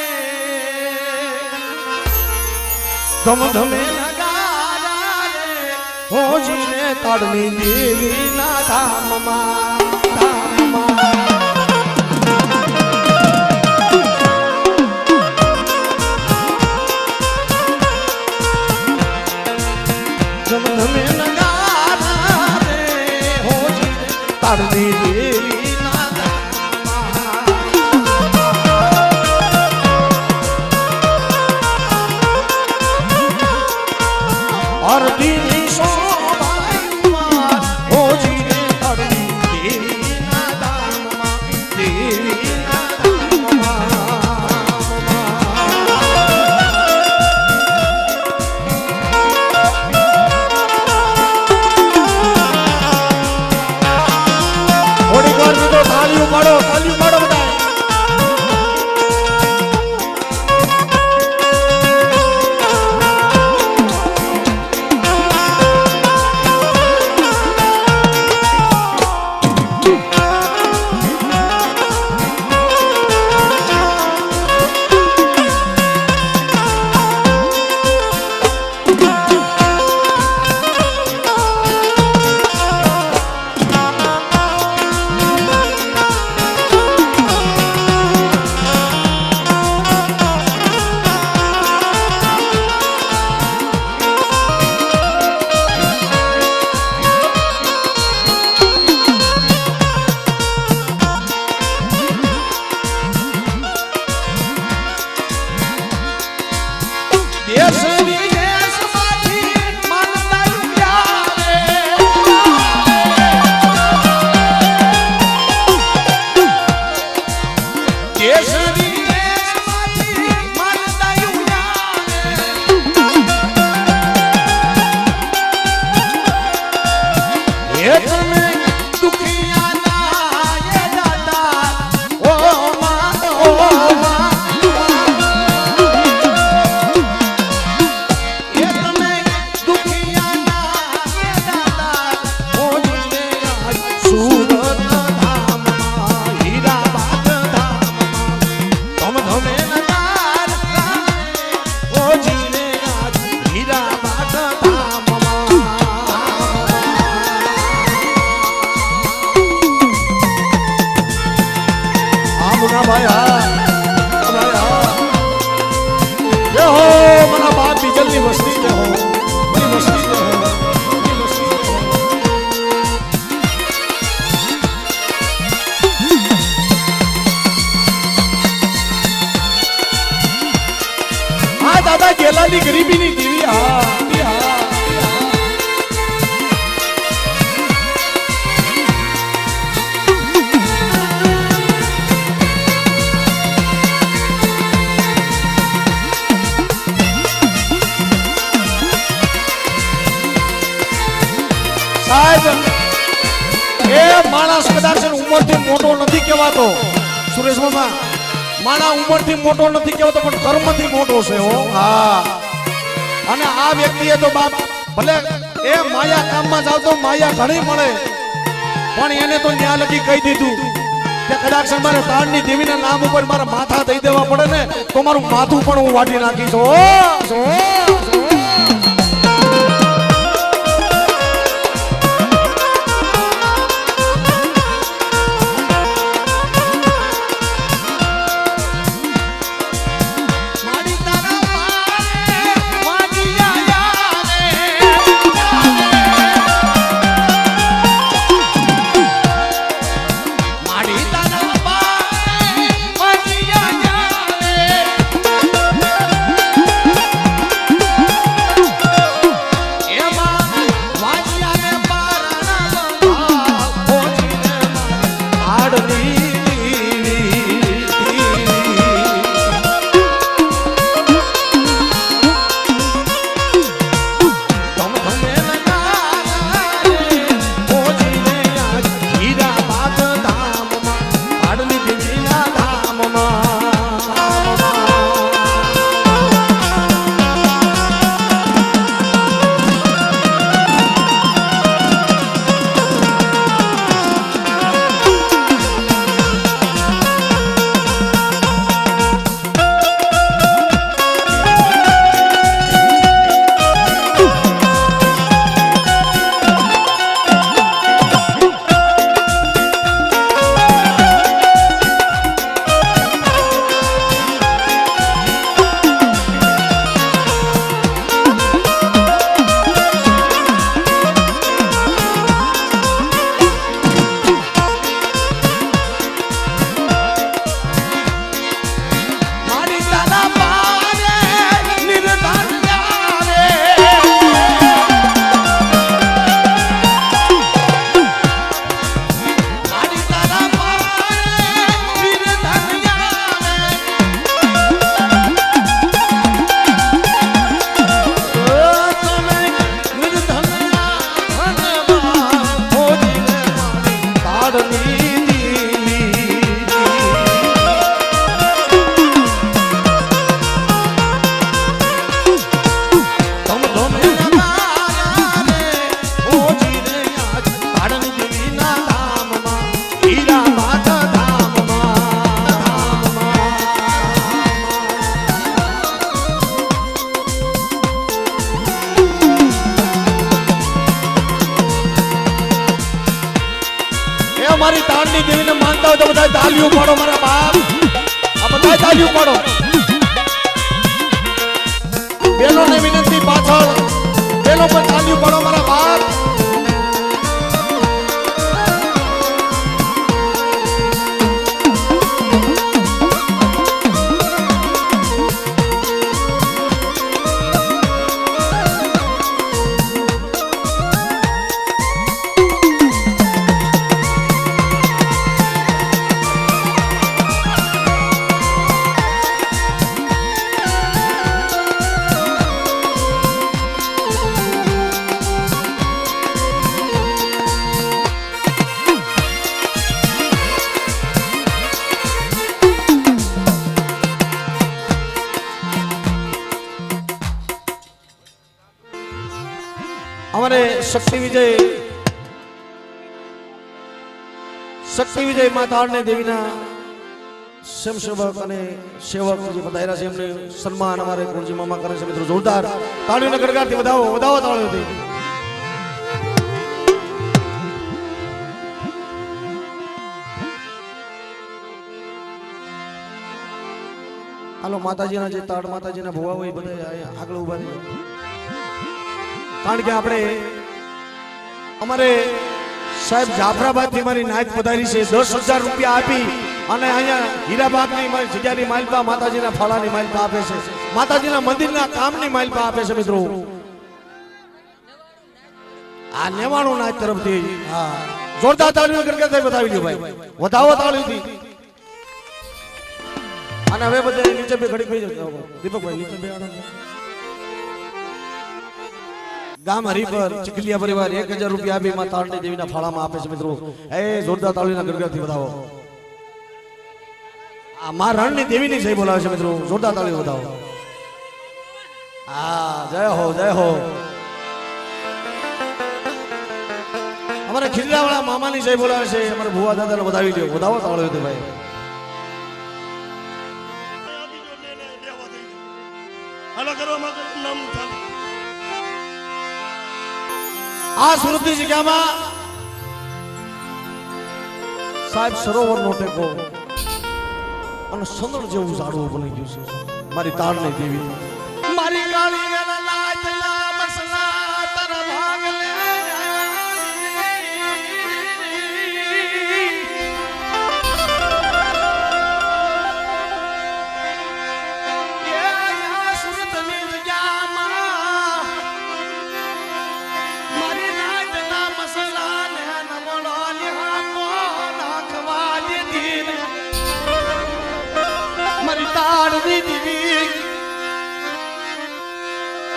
ધમ ધમે નગારા રે હોજીને તાળની દેવી ના ધામમાં તાળની દેવી આરતીની શોભામાં હોજીને તાળની દેવી ના ધામમાં દેવી ના ધામમાં એ તમે દુખિયા ના એ દાતા ઓ માં એ તમે દુખિયા ના એ દાતા ઓ જીને આજ સુરત ધામમાં હીરાબાદ ધામમાં ધમ ધમે નદાર ઓ જીને આજ હીરાબાદ ધામમાં મુના ભાઈ હા ભાઈ હા જે હો મના બાપ બીજલની વસ્તી જે હો ની વસ્તી જે હો ની વસ્તી જે હો હા દાદા ગેલાની ગરીબીની દીવી હા સાહેબ એ માણસ કદાચ ઉંમરથી મોટો નથી કહેવાતો સુરેશ મામા માણા ઉંમરથી મોટો નથી કહેવાતો પણ કર્મથી મોટો છે હો હા અને આ વ્યક્તિએ તો બાપ ભલે એ માયા કામમાં જાવ તો માયા ઘણી મળે પણ એને તો ન્યા લગી કહી દીધું કે કદાચ મારે તાળની દેવીના નામ ઉપર મારા માથા દઈ દેવા પડે ને તો મારું માથું પણ હું વાટી નાખીશ ઓ મારી તાળની દેવીને માનતા હોય તો બધા તાળીઓ પાડો મારા બાપ આ બધા તાળીઓ પાડો બેનોને વિનંતી પાછળ બેનો પર તાળીઓ પાડો મારા બાપ શક્તિ વિજય માતાને દેવીના સેવક અને સેવક જે પધાર્યા છે એમને સન્માન અમારે ગુરુજી મામા કરે છે મિત્રો જોરદાર તાળીઓના ગડગડાટથી વધાવો વધાવો તાળીઓથી હાલો માતાજીના જે તાળ માતાજીના ભુવા હોય બધા આગળ ઉભા રહે કારણ કે આપણે અમારે સાહેબ જાફરાબાદ થી મારી નાયત પધારી છે 10,000 રૂપિયા આપી અને અહીંયા હીરાબાગ ની મારી જગ્યાની માલપા માતાજીના ફળાની માલપા આપે છે માતાજીના મંદિરના કામની માલપા આપે છે મિત્રો આ નેવાણું નાયત તરફથી હા જોરદાર તાળીઓ ગરગડા બતાવી દો ભાઈ વધાવો તાળીઓથી અને હવે બધે નીચે બે ઘડી બેસી જાવ દીપકભાઈ નીચે બે આડો ગામ હરીપર ચીખલિયા પરિવાર 1,000 રૂપિયા આપી માં તાળની દેવીના ફાળામાં આપે છે મિત્રો એ જોરદાર તાળીના ગરગડાથી વધાવો આ માં રણની દેવીની જય બોલાવે છે મિત્રો જોરદાર તાળી વધાવો હા જય હો અમારે ખીલાવાળા મામાની જય બોલાવે છે અમારે ભુવા દાદાને વધાવી દો વધાવો તાળીઓ ભાઈ આ સુરતની જગ્યામાં સાહેબ સરોવર નો ટેકો અને સંદળ જેવું ઝાડવું બની ગયું છે મારી તાળની દેવી મારી કાળી વેલા લાજલા મસલા તર ભાગ લે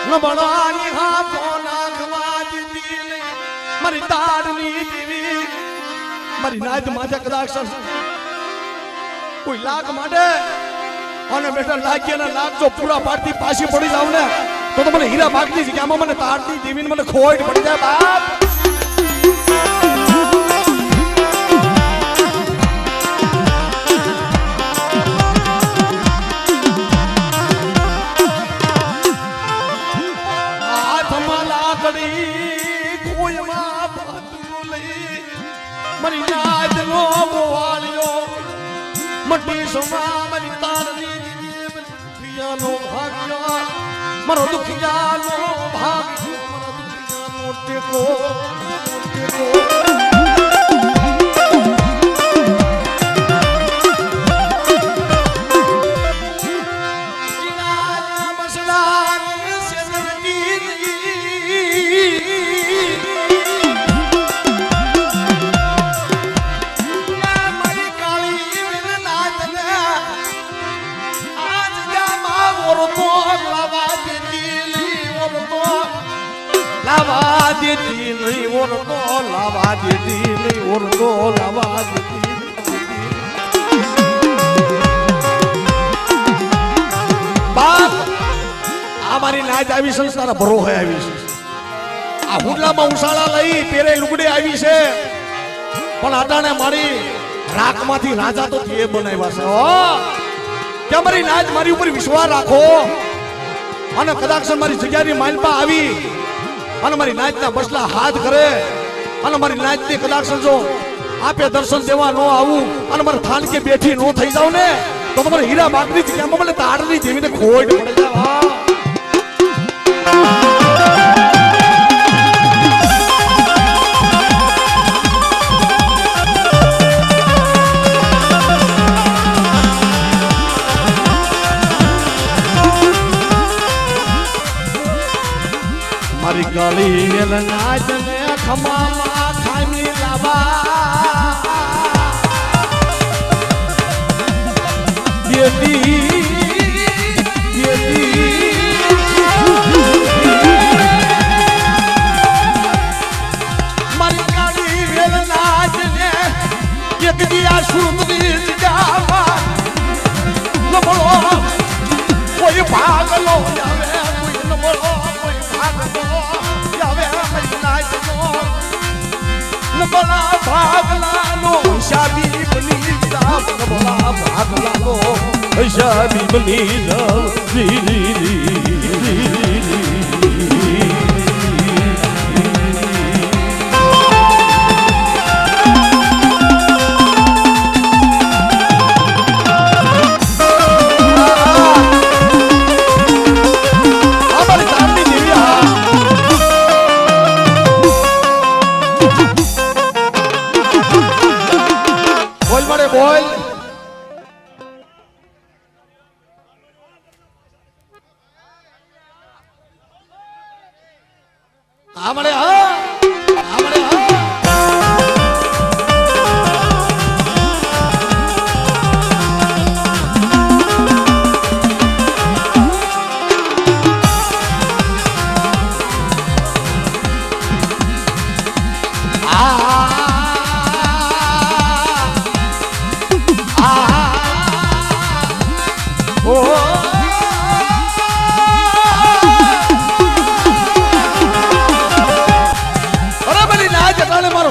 નબળાની હાથો નાખવા દીધી મારી તાડની દેવી મારી નાદ માથે કદાચ કોઈ લાખ માટે અને બેટા લાગ્યા લાખ જો પૂરા પાડતી પાછી પડી જાવ ને તો મને હીરા બાગની જગ્યામાં મને તાડની દેવીને મને ખોટ પડી જાય બાપ મારી યાદ નો બોવાળ્યો મટી સોમા મારી તારની દુખિયાનો ભાગ્ય મારો દુખિયાનો ભાગ્ય મારો દુખિયાનો ટેકો લાવા દેતી નહીં ઓરતો લાવા દેતી નહીં ઓરતો લાવા દેતી બાપ આ મારી નાચ આવી સંસ્થાના ભરો હોય આવી છે આ હુડલામાં ઉસાળા લઈ પેરે લુગડે આવી છે પણ અટાણે મારી રાખમાંથી રાજા તો તે બનાવ્યા છે હો કે મારી નાચ મારી ઉપર વિશ્વાસ રાખો અને કદાચ મારી જગ્યાની માલપા આવી અને મારી નાચના બસલા હાથ કરે અને મારી નાચની કદાચ જો આપે દર્શન દેવા ન આવું અને મારે થાન કે બેઠી ન થઈ જાવ ને તો તમારે હીરા બાગની જગ્યામાં મને તાળની જેવીને ખોટ પડે જાય મારી કાળી વેલ નાચ ને ખમામાં ખામી લાવા દેતી મારી કાળી વેલ નાચ ને એક દિયા સુંદરી જગામાં નબળો કોઈ ભાગલો આવે કોઈ નબળો કોઈ ભાગલો આવે નાચ નબળા ભાગલાનો હિસાબી બની જાવ નબળા ભાગલાનો હિસાબી બની જાવ રી રી રી રી રી બોલ આમળે હા આમળે હા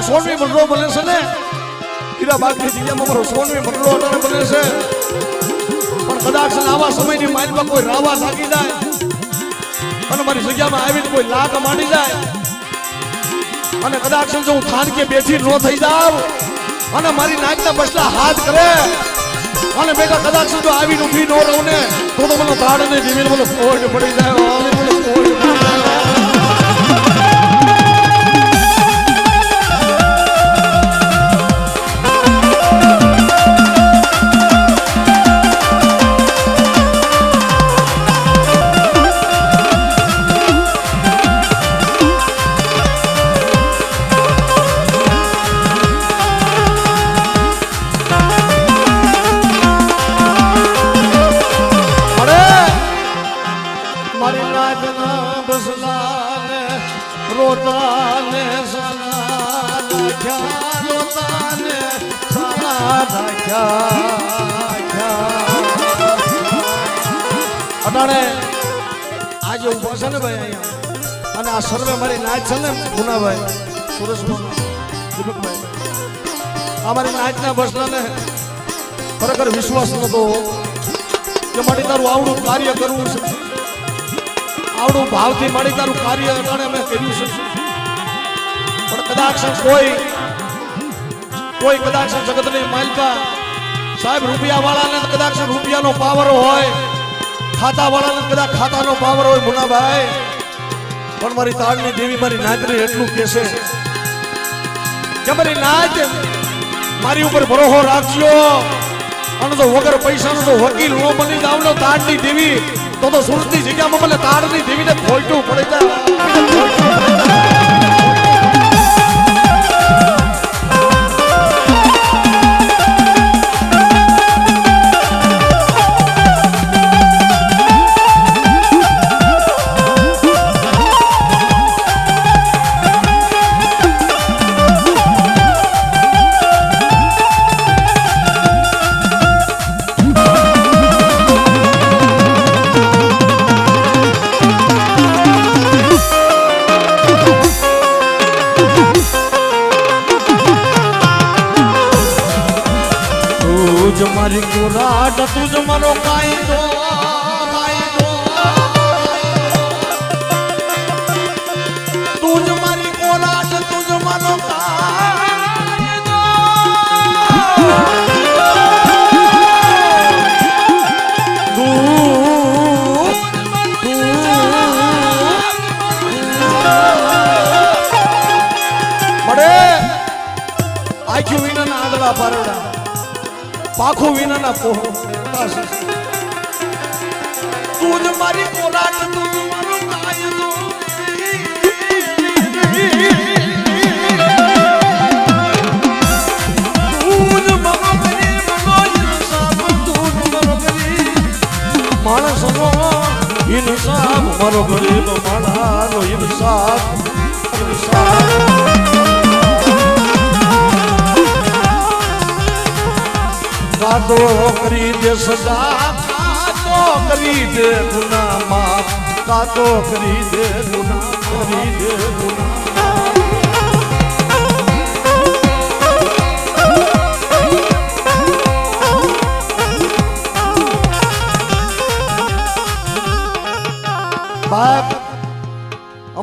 સોનવી મંડળો બને છે ને હીરા બાગની જગ્યામાં મારો સોનવી મંડળો અટાણે બને છે પણ કદાચ આવા સમયની માઇલમાં કોઈ રાવા લાગી જાય અને મારી જગ્યામાં આવીને કોઈ લાગ માંડી જાય અને કદાચ જો હું થાનકે બેઠી ન થઈ જાવ અને મારી નાકના બસલા હાથ કરે અને બેટા કદાચ જો આવીને ઊભી ન રહું ને તો મને તાળ ને ધીમે મને ફોડ પડી જાય મને ફોડ પડી જાય અટાણે આજે ઉભા છે ને ભાઈ અહીંયા અને આ સર્વે મારી નાચ છે ને ગુનાભાઈ સુરેશભાઈ દીપકભાઈ અમારી નાચના બસલાને ખરેખર વિશ્વાસ નતો કે મારી તારું આવડું કાર્ય કરવું છે આવડું ભાવથી મારી તારું કાર્ય અટાણે મેં કર્યું છે પણ કદાચ કોઈ કદાચ જગતની માલિકા સાહેબ રૂપિયા વાળાને કદાચ રૂપિયાનો પાવર હોય ખાતા વાળાને કદાચ ખાતાનો પાવર હોય મુનાભાઈ પણ મારી તાળની દેવી મારી નાચને એટલું કહેશે કે મારી નાચ મારી ઉપર ભરોસો રાખજો અને તો વગર પૈસાનો તો વકીલ નો બની જાવનો તાળની દેવી તો સુરતની જગ્યામાં મને તાળની દેવીને ખોટું પડે જાય તુજ મારી કુરાટ તુજ મારો કાયદો તુજ મારી કુરાટ તુજ મારો કાયદો મળે આખ્યું વિના આદળા પારડા પાખો વિનાના પોહો તુજ મારી કોરાટ તુજ મારો કાયદો તુજ મારો કરી મનો ઇન્સાફ તુજ મારો કરી માણસનો ઇન્સાફ મારો ગરીબ માણસનો ઇન્સાફ કાતો કરી દે સજા કાતો કરી દે ગુના માફ કાતો કરી દે ગુના કરી દે ગુના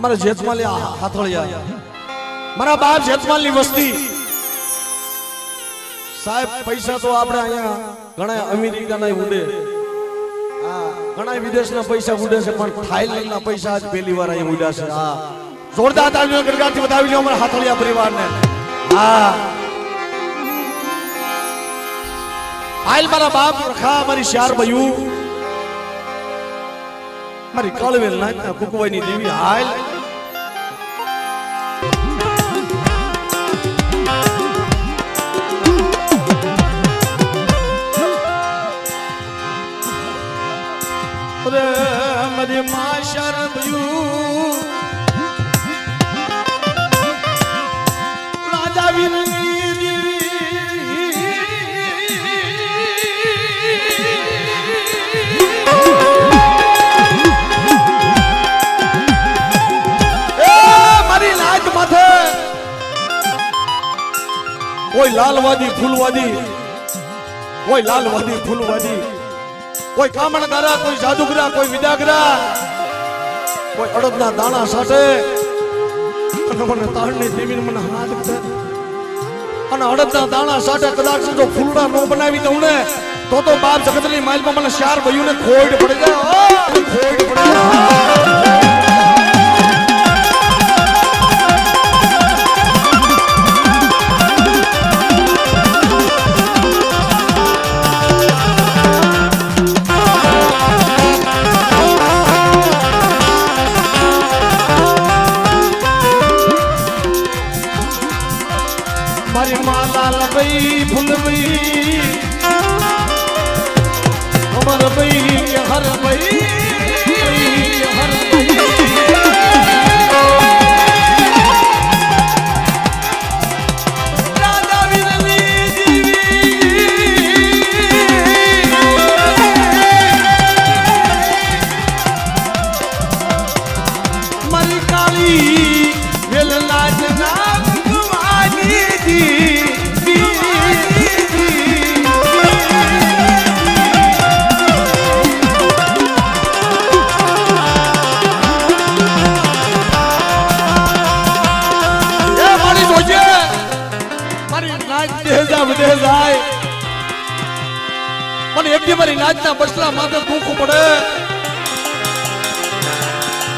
અમારા જેતમાલી હાથળિયા મારા બાપ જેતમાલની વસ્તી સાહેબ પૈસા તો આપણે અહીંયા ઘણા અમેરિકાના ઉડે ઘણા વિદેશના પૈસા ઉડે છે પણ થાઈલેન્ડના પૈસા આજ પહેલી વાર અહીં ઉડ્યા છે હા જોરદાર તાળીઓ ગણગાથી બતાવી લો અમારા હાથળિયા પરિવારને હા આઈલ મારા બાપ રખા મારી શાર ભયું મારી કળવેલ નાચના કુકવાઈની દેવી આઈલ મારી મા શાર ભયું રાજા વીરની કોઈ લાલવાદી ફૂલવાદી કોઈ લાલવાદી ફૂલવાદી કોઈ કામણગારા કોઈ જાદુગરા કોઈ વિદાગરા કોઈ અડદના દાણા સાથે અને મને તાળની દેવીને મને હાથ કરે અને અડદના દાણા સાથે કદાચ જો ફૂલડા નો બનાવી દઉં ને તો બાપ જગતની માઇલમાં મને શાર ભયુને ખોડ પડી જાય ખોડ પડી જાય મારી માલા લબઈ ફૂલબઈ અમર બઈ કે હર બઈ હર બઈ રાજા વીરની દેવી મારી કાળી વેલ નાચના મારી નાચના બસલા માથે દુઃખ પડે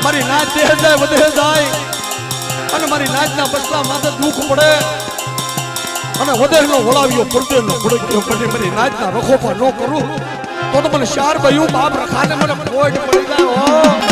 મારી નાચ દેહ જાય વધે જાય અને મારી નાચના બસલા માથે દુઃખ પડે અને વધેનો વળાવ્યો પડતો ન પડ્યો પછી મારી નાચના રખોપા ન કરું તો મને શાર ભયું બાપ રખાને મને ખોટ પડી જાય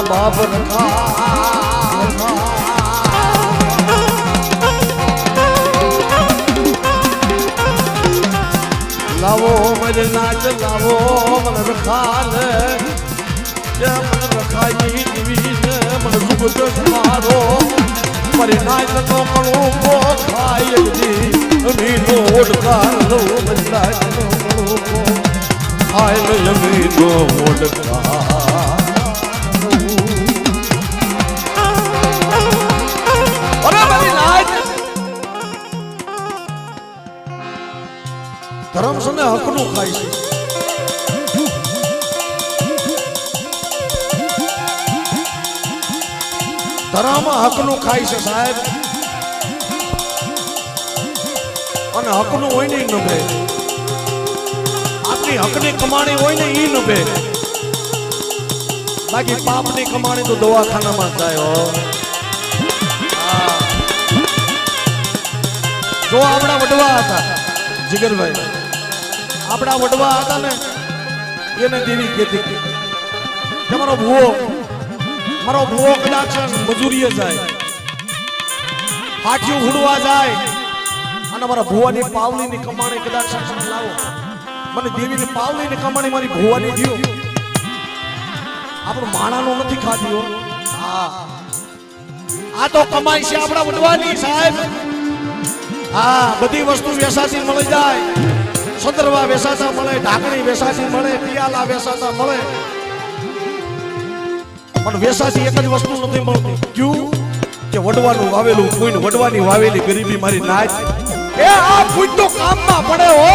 બાપ લાવો મને નાચ લાવો મને રખાલ મને રખાઈ દીવીને મને સુખ મારો મારી નાચ તો કણું ખાઈ દી મીનો ઓડકાર લો મજલા ખાઈ લો મીનો ઓડકાર ધર્મ સને હકનું ખાય છે ધર્મ હકનું ખાય છે સાહેબ અને હકનું હોય નહીં નભે જેની હકની કમાણી હોય ને ઈ નભે, બાકી પાપની કમાણી તો દવાખાનામાં જાય હો. જો આપણા વડવા હતા જીગરભાઈ, આપણા વડવા હતા ને એને દેવી કહેતી કે મારો ભૂવો કદાચ મજૂરીએ જાય, હાથીઓ હુડવા જાય અને મારા ભુવાની પાવલીની કમાણી કદાચ મને લાવો, મને દેવીની પાવલીની કમાણી મારી ભુવાની દ્યો. આપણું માણાનું નથી ખાધ્યું. હા, આ તો કમાઈ છે આપણા વડવાની સાહેબ. હા, બધી વસ્તુ વેસાતી મળી જાય, સદરવા વેસાતા મળે, ઢાકણી વેસાતી મળે, પિયાલા વેસાતા મળે, પણ વેસાતી એક જ વસ્તુ નથી મળતી. ક્યું કે વડવાનું વાવેલું ફૂન, વડવાની વાવેલી ગરીબી મારી નાચ. એ આ ફૂન તો કામમાં પડે હો.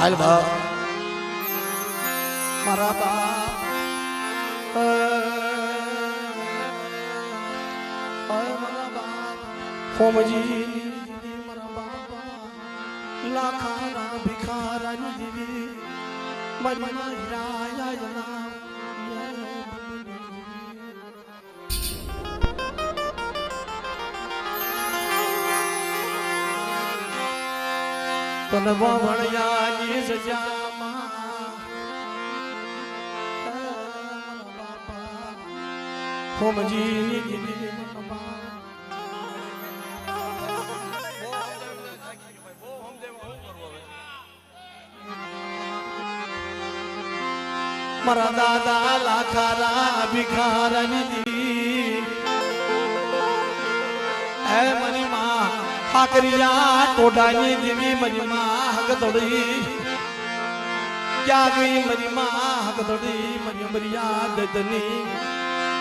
હાલ બાપ મારા બાપ, મારા બાપ ફોમજી, મારા બાપા લાખાના ભિખારાની દેવી મારી હીરાયા જના તને વાવણિયાની સજામાં હોમજી મારા દાદા લાખારા ભિખારાની દી હે મારી માં હાકરિયા ટોડાની દેવી મારી માં હગદોડી ક્યાં ગઈ મારી માં હગદોડી મારી મર્યાદ દની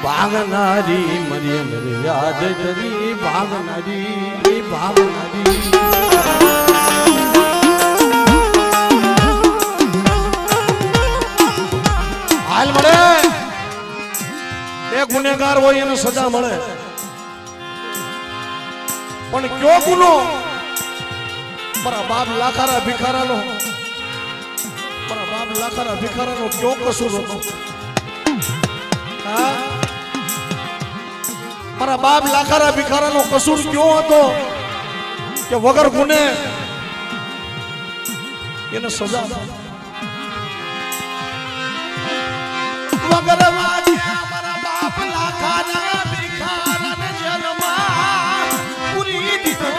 ભાગનારી મારી મર્યાદ દની ભાગનારી ભાગનારી હાલ મળે એ ગુનેગાર હોય એને સજા મળે પણ કયો ગુનો મારા બાપ લાખારા ભિખારાનો કયો કસૂર હતો મારા બાપ લાખારા ભિખારાનો કસૂર કયો હતો કે વગર ગુને એને સજા વગર વાગે મારા બાપ લાખારા ભિખારાને જેલમાં પૂરી દીધો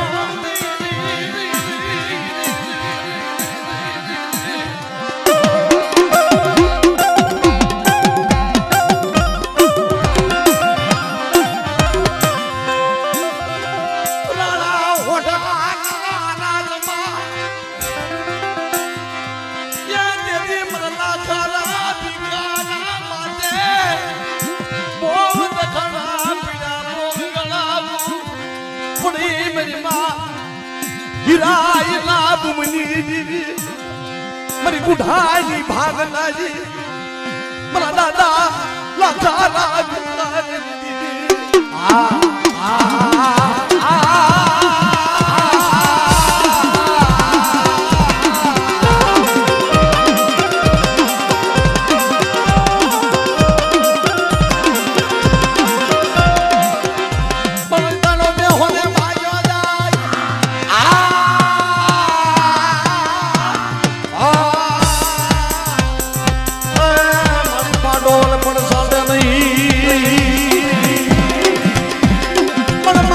મારી બુઢાઈ ભાગનાજી મારા દાદા લાખારા પણ સાંભળે નહીં પણ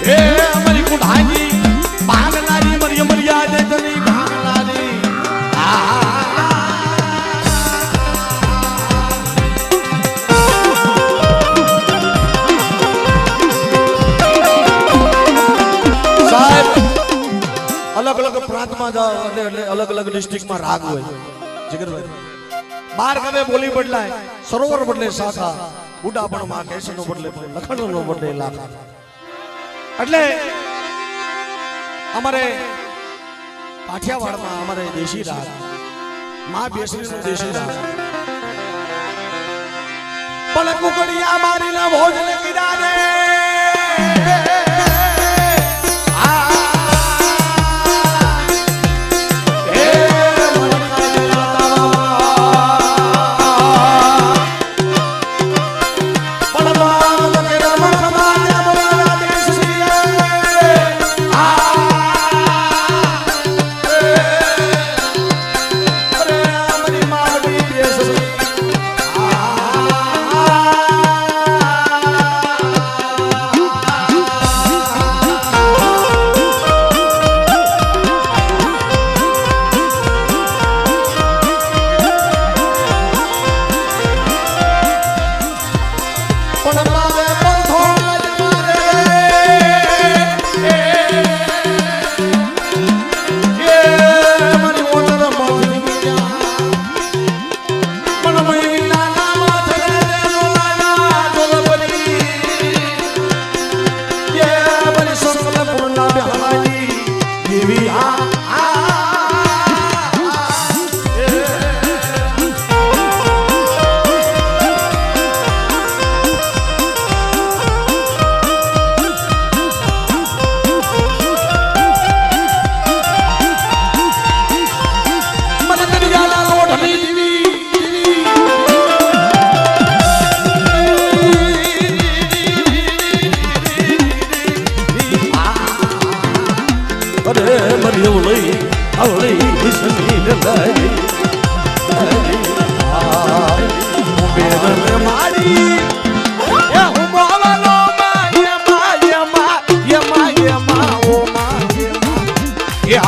હે અમારી કુઢાની ભાગનારી મરી મર્યાદે તની ભાગનારી સાહેબ અલગ અલગ પ્રાંતમાં જાઓ એટલે અલગ અલગ ડિસ્ટ્રિક્ટમાં રાગ હોય જીગરભાઈ બાર ગામે બોલી બદલાય સરોવર બદલે શાખા બુડાપણમાં કેસનો બદલે લખણનો બદલે લાખા એટલે અમારે કાઠિયાવાડમાં અમારે દેશી રાગ માં બેસરીનો દેશી રાગ પણ કુકડિયા મારીના ભોજન કીધા રે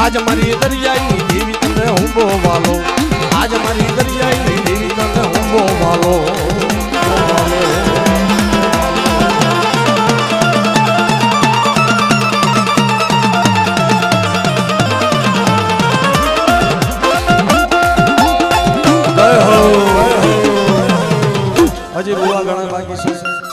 આજ મારી દરિયાઈ દેવી તને હુંબો વાલો આજ મારી દરિયાઈ દેવી તને હુંબો વાલો હજી બુવા ઘણા બાકી છે